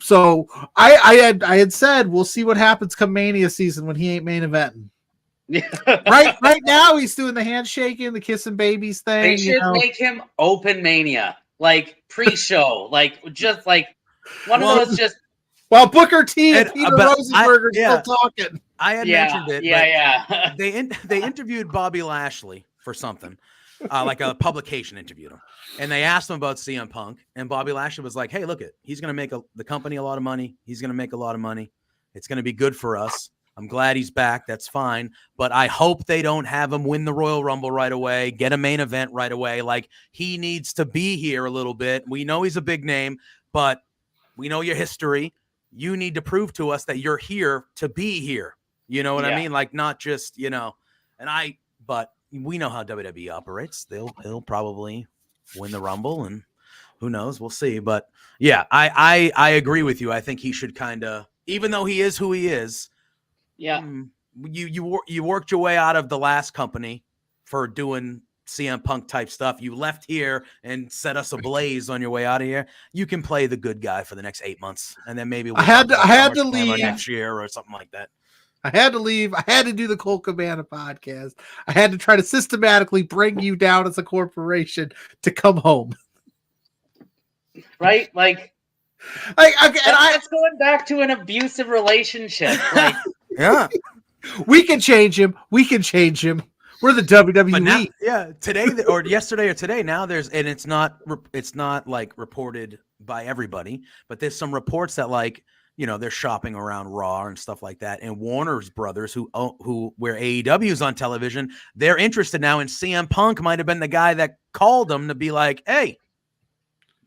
So I had said we'll see what happens come Mania season when he ain't main eventing. right now he's doing the handshaking, the kissing babies thing. They should make him open Mania, like pre-show, like just like one of those just. Well, Booker T and Peter Rosenberg are still talking. I had mentioned it. Yeah. They interviewed Bobby Lashley for something, like a publication interviewed him, and they asked him about CM Punk, and Bobby Lashley was like, "Hey, look he's going to make the company a lot of money. He's going to make a lot of money. It's going to be good for us. I'm glad he's back. That's fine. But I hope they don't have him win the Royal Rumble right away, get a main event right away. Like, he needs to be here a little bit. We know he's a big name, but we know your history. You need to prove to us that you're here to be here. You know what I mean? Like, not just, but we know how WWE operates. He'll probably win the Rumble, and who knows? We'll see. But yeah, I agree with you. I think he should kind of, even though he is who he is. Yeah. You worked your way out of the last company for doing CM Punk type stuff. You left here and set us ablaze on your way out of here. You can play the good guy for the next 8 months, and then maybe I had to leave next year or something like that. I had to leave. I had to do the Colt Cabana podcast. I had to try to systematically bring you down as a corporation to come home. Right? Like, that's going back to an abusive relationship. Like, Yeah. We can change him. We can change him. We're the WWE. But now, today or yesterday or today, now it's not like reported by everybody, but there's some reports that like, they're shopping around Raw and stuff like that. And Warner's brothers, where AEW is on television, they're interested now in CM Punk. Might have been the guy that called them to be like, hey,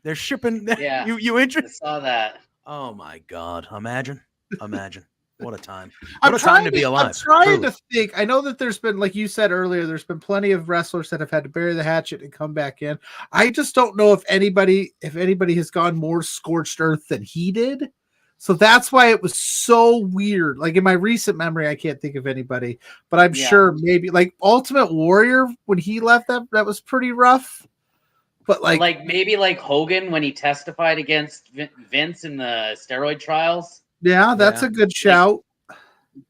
they're shipping. Yeah, you interested? I saw that. Oh my God. Imagine. What a time. What a time to be alive. I'm trying to think. I know that there's been, like you said earlier, there's been plenty of wrestlers that have had to bury the hatchet and come back in. I just don't know if anybody has gone more scorched earth than he did. So that's why it was so weird. Like in my recent memory, I can't think of anybody, but I'm sure maybe like Ultimate Warrior, when he left, that was pretty rough. But like maybe like Hogan when he testified against Vince in the steroid trials. Yeah, that's a good shout.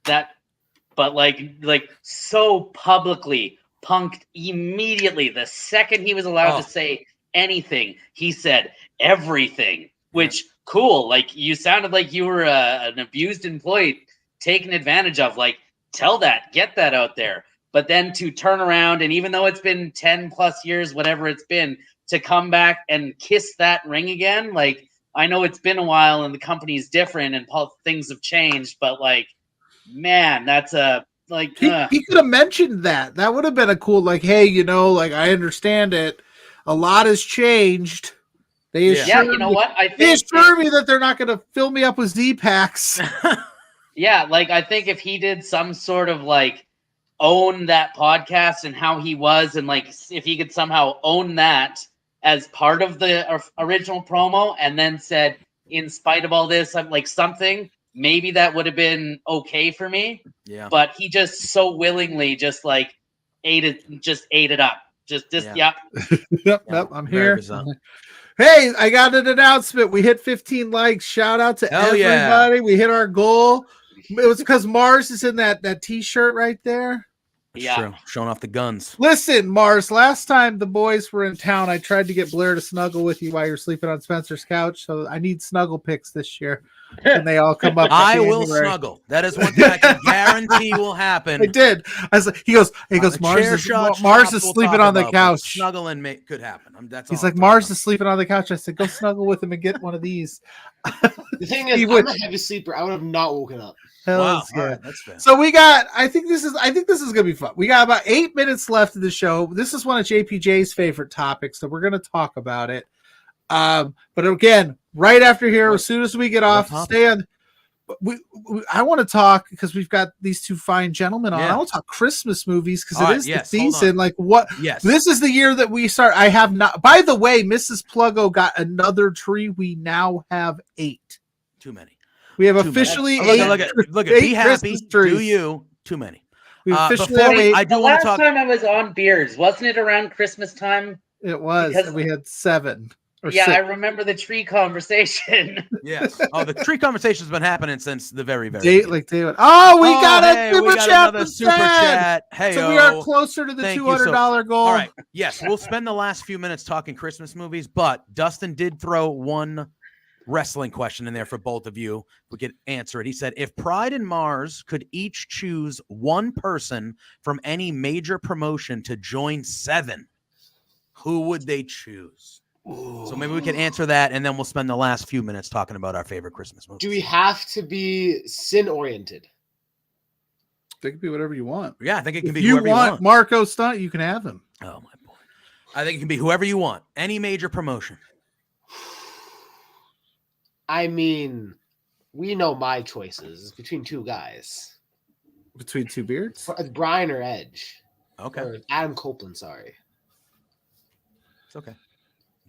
But so publicly, Punk immediately, the second he was allowed to say anything, he said everything, which cool. Like you sounded like you were an abused employee taken advantage of. Like get that out there. But then to turn around, and even though it's been 10 plus years, whatever it's been, to come back and kiss that ring again, like, I know it's been a while and the company's different and things have changed, but like, man, that's he could have mentioned that. That would have been a cool, like, hey, like I understand it. A lot has changed. They assure you know what? They assure me that they're not going to fill me up with Z-Packs. Yeah, like I think if he did some sort of like own that podcast and how he was, and like if he could somehow own that as part of the original promo, and then said, in spite of all this, I'm like something, maybe that would have been okay for me. Yeah. But he just so willingly just like ate it up. Yep. Yep, I'm here. Hey, I got an announcement. We hit 15 likes. Shout out to everybody. Yeah. We hit our goal. It was because Mars is in that t-shirt right there. True. Showing off the guns. Listen, Mars, last time the boys were in town, I tried to get Blair to snuggle with you while you're sleeping on Spencer's couch. So I need snuggle pics this year. And they all come up. I will snuggle. That is one thing I can guarantee will happen. I did. He goes, Mars is sleeping on the couch. Snuggling could happen. He's like, Mars is sleeping on the couch. I said, go snuggle with him and get one of these. The thing is, I'm a heavy sleeper. I would have not woken up. Wow. Right, that's fair. So I think this is gonna be fun. We got about 8 minutes left of the show. This is one of JPJ's favorite topics, so we're gonna talk about it. But again, right after here, as soon as we get off, stay on. I want to talk because we've got these two fine gentlemen on. I want to talk Christmas movies because it is the season. Like what? Yes. This is the year that we start. I have not. By the way, Mrs. Pluggo got another tree. We now have 8. Too many. We have officially 8. Look at be happy. Do you? Too many. We officially have 8. I do want to talk. Last time I was on beards, wasn't it around Christmas time? It was. Because we had 7. Yeah, 6. I remember the tree conversation. Yes. Oh, the tree conversation's been happening since the very David. Oh, we got a super chat. Hey, so we are closer to the $200 goal. All right. Yes, we'll spend the last few minutes talking Christmas movies, but Dustin did throw one wrestling question in there for both of you. We could answer it. He said, if Pride and Mars could each choose one person from any major promotion to join 7, who would they choose? Ooh. So maybe we can answer that, and then we'll spend the last few minutes talking about our favorite Christmas movies. Do we have to be sin-oriented? It can be whatever you want. Yeah, I think it can be whoever you want. Marco Stunt, you can have him. Oh, my boy. I think it can be whoever you want. Any major promotion. I mean, we know my choices between 2 guys. Between 2 beards? Brian or Edge. Okay. Or Adam Copeland, sorry. It's okay.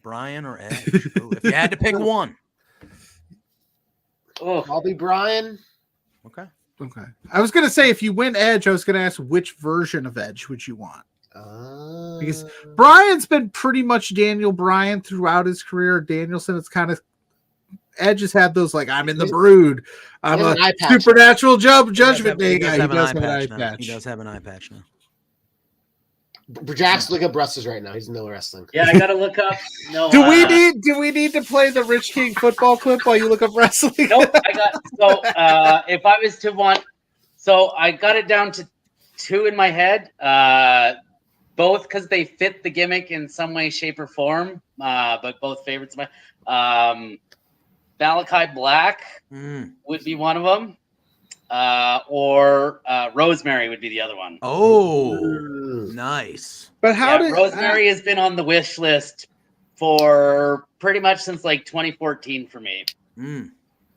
Brian or Edge? Ooh, if you had to pick one. Oh, I'll be Brian. Okay. I was going to say, if you win Edge, I was going to ask which version of Edge would you want? Because Brian's been pretty much Daniel Bryan throughout his career. Danielson, it's kind of Edge has had those like I'm in the Brood. I'm a supernatural judgment day guy. He does have an eye patch. He does have an eye patch now. Jack's looking up wrestlers right now. He's in Noah Wrestling. Yeah, I gotta look up. No. Do we need to play the Rich King football clip while you look up wrestling? Nope. If I was to want, so I got it down to 2 in my head. Both because they fit the gimmick in some way, shape, or form. But both favorites of mine. Malachi Black would be one of them. Or Rosemary would be the other one. Oh, nice. But Rosemary has been on the wish list for pretty much since like 2014 for me.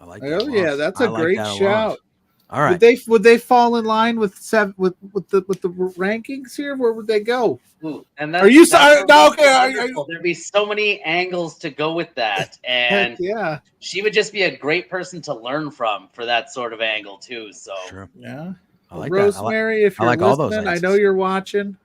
I like that. Oh yeah, that's a great shout. All right. Would they fall in line with the rankings here? Where would they go? Ooh, and are you sorry? No, okay. There'd be so many angles to go with that, and yeah, she would just be a great person to learn from for that sort of angle too. So yeah, I like Rosemary, that. if you're listening, I know you're watching.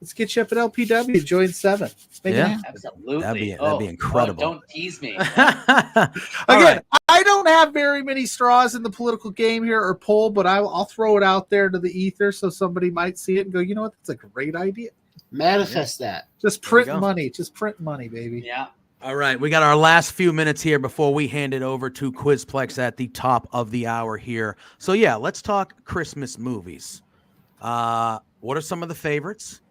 Let's get you up at LPW. Join 7. Absolutely. That'd be incredible. Don't tease me. Again, I don't have very many straws in the political game here or poll, but I'll throw it out there to the ether so somebody might see it and go, you know what? That's a great idea. Manifest that. Just print money. Just print money, baby. Yeah. All right, we got our last few minutes here before we hand it over to Quizplex at the top of the hour here. So yeah, let's talk Christmas movies. What are some of the favorites?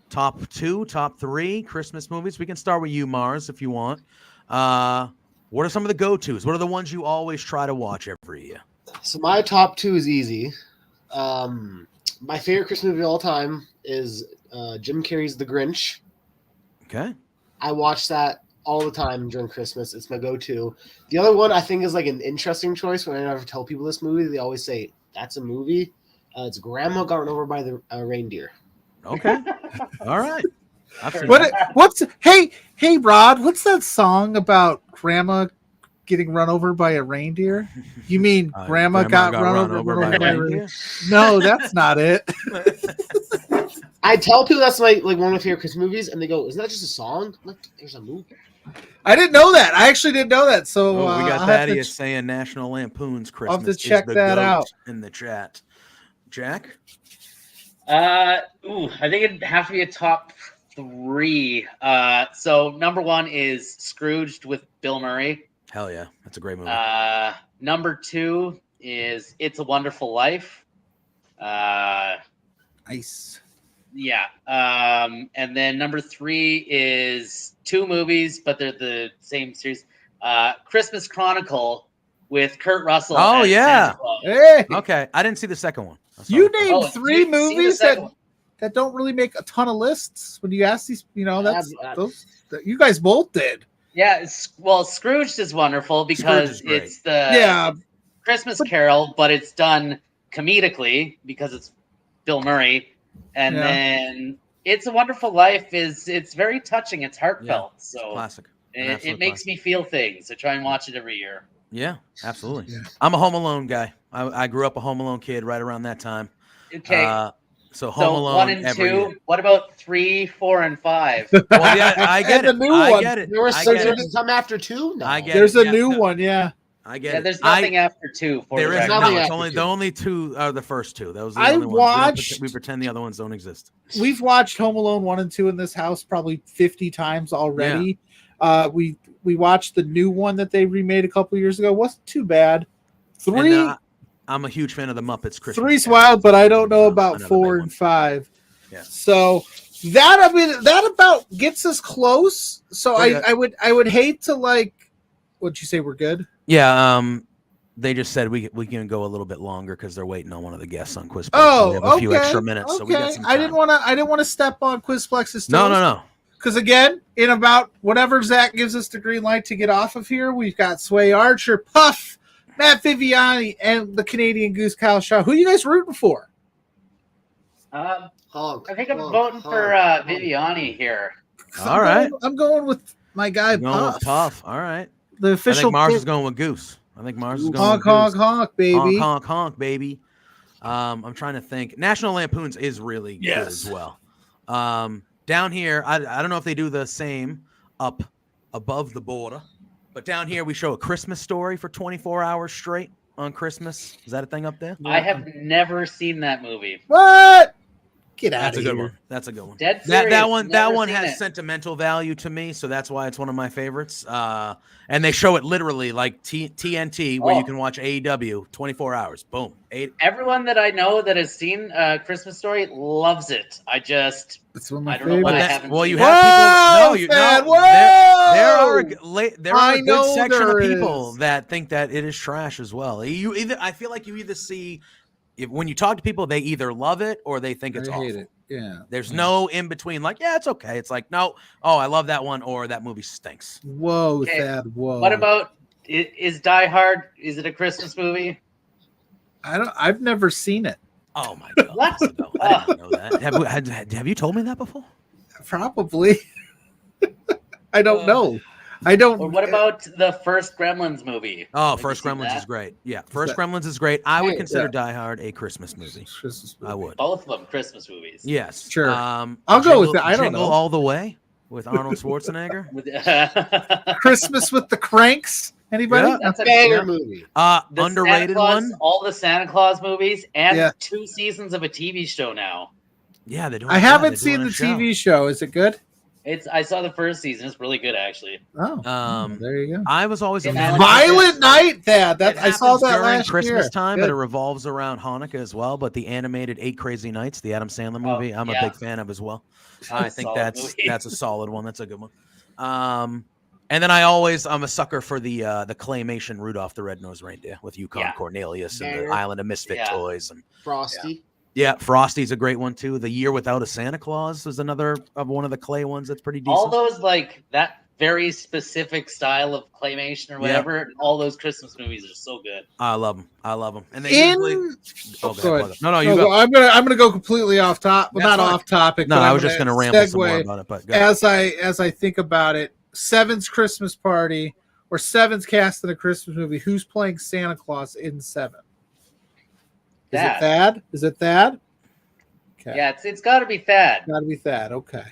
Top 2, top 3 Christmas movies. We can start with you, Mars, if you want. What are some of the go-tos? What are the ones you always try to watch every year? So my top 2 is easy. My favorite Christmas movie of all time is Jim Carrey's The Grinch. Okay. I watch that all the time during Christmas. It's my go-to. The other one I think is like an interesting choice. When I never tell people this movie, they always say, that's a movie. It's Grandma Got Run Over by the Reindeer. Okay. All right. Hey, Rod, what's that song about Grandma getting run over by a reindeer? You mean Grandma got run over by a reindeer? No, that's not it. I tell people that's like one of my favorite Christmas movies, and they go, "Isn't that just a song?" I'm like, there's a movie. I didn't know that. I actually didn't know that. So we got Thaddeus saying National Lampoon's Christmas. I'll have to check that out in the chat. Jack? I think it'd have to be a top 3. So number 1 is Scrooged with Bill Murray. Hell yeah, that's a great movie. Number 2 is It's a Wonderful Life. Nice. Yeah. And then number 3 is 2 movies, but they're the same series. Christmas Chronicle with Kurt Russell. Oh yeah. Hey. Okay, I didn't see the second one. You named 3 movies that don't really make a ton of lists. When you ask these, those you guys both did. Yeah, Scrooged is wonderful because it's the Christmas Carol, but it's done comedically because it's Bill Murray, and then It's a Wonderful Life it's very touching. It's heartfelt. Yeah, so classic. It makes me feel things. I try and watch it every year. Yeah, absolutely. Yeah. I'm a Home Alone guy. I grew up a Home Alone kid right around that time. Okay. So Home Alone 1 and 2. Year. What about 3, 4, and 5? Well, yeah, I get it. I get it. There was something to come after 2. No. I get There's it. a new one. Yeah. I get it. There's nothing after 2. There is no. It's only the only 2 are the first 2. Those are the only ones. We pretend the other ones don't exist. We've watched Home Alone 1 and 2 in this house probably 50 times already. Yeah. We watched the new one that they remade a couple years ago. Wasn't too bad. 3. And, I'm a huge fan of the Muppets. 3's wild, but I don't know about 4 and 5. Yeah. So that about gets us close. So I would hate to what'd you say? We're good. Yeah. They just said we can go a little bit longer because they're waiting on one of the guests on Quizplex. Oh, we have a few extra minutes. Okay. So we got some time. I didn't want to step on Quizplex's toes. No. Because again, in about whatever Zach gives us the green light to get off of here, we've got Sway Archer, Puff, Matt Viviani, and the Canadian Goose Kyle Shaw. Who are you guys rooting for? I think I'm voting for Viviani here. All right. I'm going with my guy Puff. All right. The official. I think Mars is going with Goose. Honk, baby. Honk, baby. I'm trying to think. National Lampoons is really good as well. Down here, I don't know if they do the same up above the border. But down here, we show A Christmas Story for 24 hours straight on Christmas. Is that a thing up there? I have never seen that movie. What? Get out That's a of good here. one. That's a good one. Dead That serious, one never seen has it. sentimental value to me, so that's why it's one of my favorites. And they show it literally like TNT, where you can watch AEW 24 hours. Boom. Everyone that I know that has seen Christmas Story loves it. It's one of my I don't know why I favorites. haven't. Well, you seen have Whoa, people. Thad, There are I a good know section of there people is. that think that it is trash as well. I feel like you either see when you talk to people, they either love it or they think it's awful. hate it. Yeah. There's no in between. Like, yeah, it's okay. It's like, no, I love that one, or that movie stinks. Whoa, Okay, Thad. Whoa. What about is Die Hard? Is it a Christmas movie? I've never seen it. Oh my god! What? No, I didn't know that. Have you told me that before? Probably. I don't know. I don't. Or what about the first Gremlins movie? Oh, Have you first seen Gremlins that? is great. Yeah, first Gremlins is great. I would Hey, consider yeah. Die Hard a Christmas movie. I would. Both of them Christmas movies. Yes. Sure. I'll go with that. I don't Jingle know. All the Way with Arnold Schwarzenegger. Christmas with the Cranks. Anybody? Yeah. That's a Banger movie. the Underrated Santa Claus, one. all the Santa Claus movies, and Yeah. 2 seasons of a TV show now. Yeah, they do. I haven't seen the TV show. Is it good? I saw the first season. It's really good, actually. Oh, there you go. I was always a And fan. Violent Night. Thad. It I saw happens that during last Christmas year. time, Good. but it revolves around Hanukkah as well. But the animated 8 Crazy Nights, the Adam Sandler movie, I'm a big fan of as well. I think Solid that's movie. a solid one. That's a good one. And then I'm a sucker for the claymation Rudolph the Red-Nosed Reindeer with Yukon Cornelius and the Banger. Island of Misfit Yeah. Toys. And Frosty. yeah, Frosty's a great one too. The Year Without a Santa Claus is another of one of the clay ones that's pretty decent. All those, like, that very specific style of claymation or whatever, all those Christmas movies are so good. I love them. And they usually... Go go ahead. ahead. No, you go. I'm gonna go completely off top. Well, That's not fine. off topic. No, but I I'm was just gonna ramble some more segue about it. But go. as I think about it, Seven's Christmas Party or Seven's cast in a Christmas movie. Who's playing Santa Claus in Seven? Is it Thad? Is it Thad? Okay. Yeah, it's got to be Thad. Got to be Thad. Okay.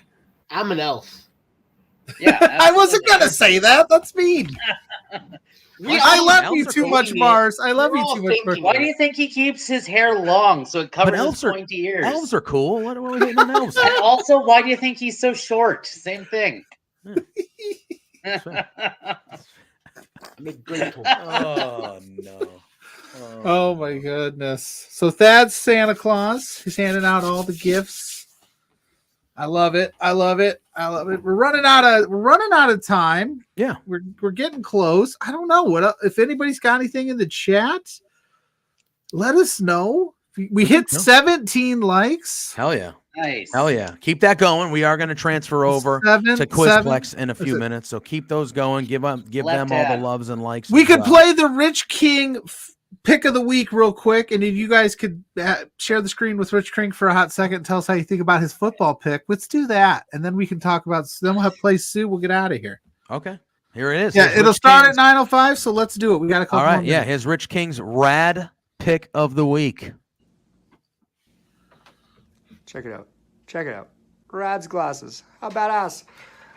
I'm an elf. Yeah, I wasn't gonna say that. That's mean. I love you too much, Mars. I love you too much, Mars. Why do you think he keeps his hair long so it covers his elves are- pointy ears? Elves are cool. What are we hitting on elves? And also, why do you think he's so short? Same thing. Make great point. Oh no. Oh my goodness. So Thad's Santa Claus. He's handing out all the gifts. I love it. I love it. I love it. We're running out of time. Yeah. We're getting close. I don't know what if anybody's got anything in the chat. Let us know. We hit 17 likes. Hell yeah. Nice. Hell yeah. Keep that going. We are going to transfer over to Quizplex in a few minutes. So keep those going. Give them all the loves and likes. We as could well. play the Rich King pick of the week real quick, and if you guys could share the screen with Rich King for a hot second and tell us how you think about his football pick. Let's do that, and then we can talk about. Then we'll have play Sue. We'll get out of here. Okay. Here it is. Yeah, Here's it'll Rich start King's- at 9:05. So let's do it. We got a couple. All right. more Yeah. minutes. Here's Rich King's rad pick of the week. Check it out. Check it out. Rad's glasses. How badass.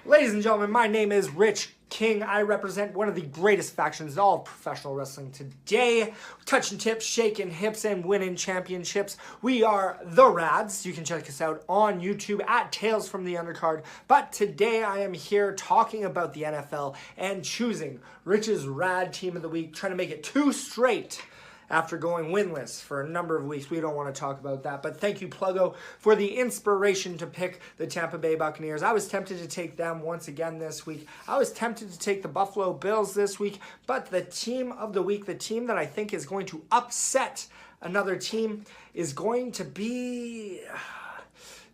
Ladies and gentlemen, my name is Rich King. I represent one of the greatest factions in all of professional wrestling today. Touching tips, shaking hips, and winning championships. We are the Rads. You can check us out on YouTube at Tales from the Undercard. But today I am here talking about the NFL and choosing Rich's Rad Team of the Week, trying to make it 2 straight. After going winless for a number of weeks. We don't want to talk about that. But thank you, Pluggo, for the inspiration to pick the Tampa Bay Buccaneers. I was tempted to take them once again this week. I was tempted to take the Buffalo Bills this week. But the team of the week, the team that I think is going to upset another team, is going to be...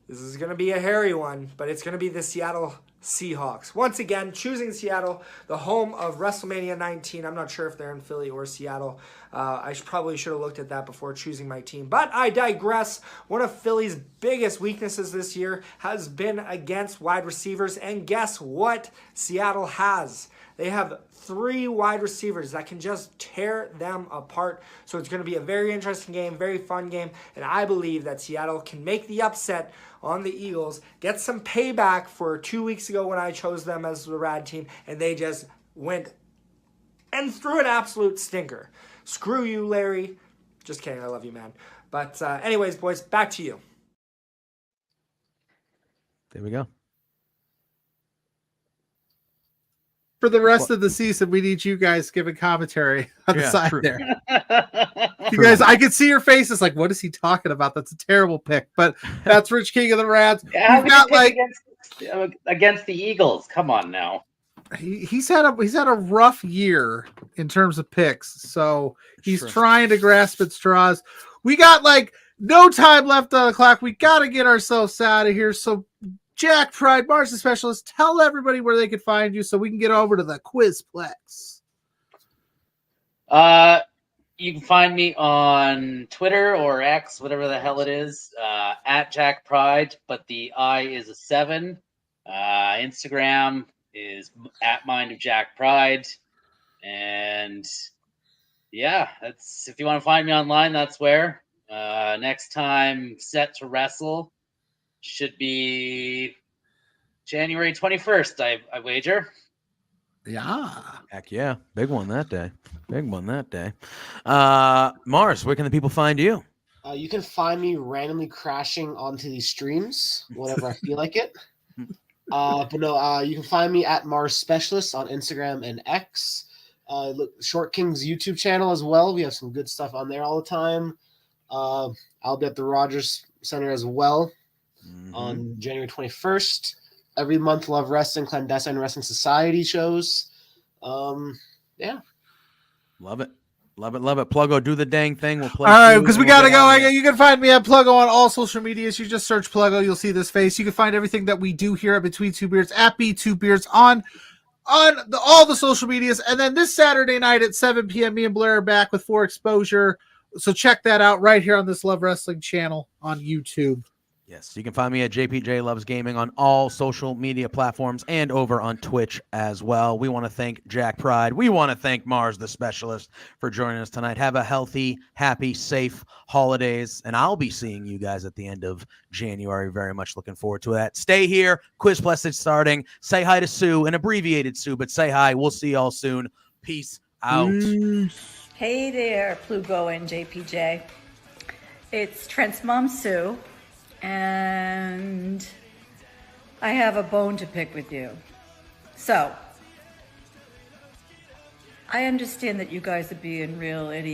This is going to be a hairy one, but it's going to be the Seattle Seahawks. Once again, choosing Seattle, the home of WrestleMania 19. I'm not sure if they're in Philly or Seattle. I probably should have looked at that before choosing my team. But I digress. One of Philly's biggest weaknesses this year has been against wide receivers. And guess what Seattle has? They have 3 wide receivers that can just tear them apart. So it's going to be a very interesting game, very fun game. And I believe that Seattle can make the upset on the Eagles, get some payback for 2 weeks ago when I chose them as the Rad team, and they just went and threw an absolute stinker. Screw you, Larry. Just kidding. I love you, man. But anyways, boys, back to you. There we go. For the rest of the season, we need you guys giving commentary on the side true. there. You guys, I can see your faces like, what is he talking about? That's a terrible pick. But that's Rich King of the Rads. Yeah, We've got like against the Eagles. Come on now. He's had a rough year in terms of picks, so he's trying to grasp at straws. We got like no time left on the clock. We got to get ourselves out of here. So, Jack Pride, Mars the Specialist, tell everybody where they can find you so we can get over to the Quizplex. You can find me on Twitter or X, whatever the hell it is, at Jack Pride, but the I is a 7. Instagram is at Mind of Jack Pride. And yeah, that's if you want to find me online, that's where. Next time set to wrestle should be January 21st, I wager. Yeah. Heck yeah. Big one that day. Mars, where can the people find you? You can find me randomly crashing onto these streams whenever I feel like it. But no, you can find me at Mars Specialist on Instagram and X. Look, Short King's YouTube channel as well. We have some good stuff on there all the time. I'll be at the Rogers Center as well on January 21st. Every month, Love Wrestling, Clandestine Wrestling Society shows. Yeah. Love it. Pluggo, do the dang thing. We'll play. All right, because we got to go. You can find me at Pluggo on all social medias. You just search Pluggo. You'll see this face. You can find everything that we do here at Between Two Beards at B2Beards on all the social medias. And then this Saturday night at 7 p.m., me and Blair are back with 4 Exposure. So check that out right here on this Love Wrestling channel on YouTube. Yes, you can find me at JPJ Loves Gaming on all social media platforms and over on Twitch as well. We want to thank Jack Pride. We want to thank Mars the Specialist for joining us tonight. Have a healthy, happy, safe holidays, and I'll be seeing you guys at the end of January. Very much looking forward to that. Stay here. Quizplex is starting. Say hi to Sue, an abbreviated Sue, but say hi. We'll see y'all soon. Peace out. Hey there, Plugo and JPJ. It's Trent's mom, Sue. And I have a bone to pick with you. So, I understand that you guys are being real idiots.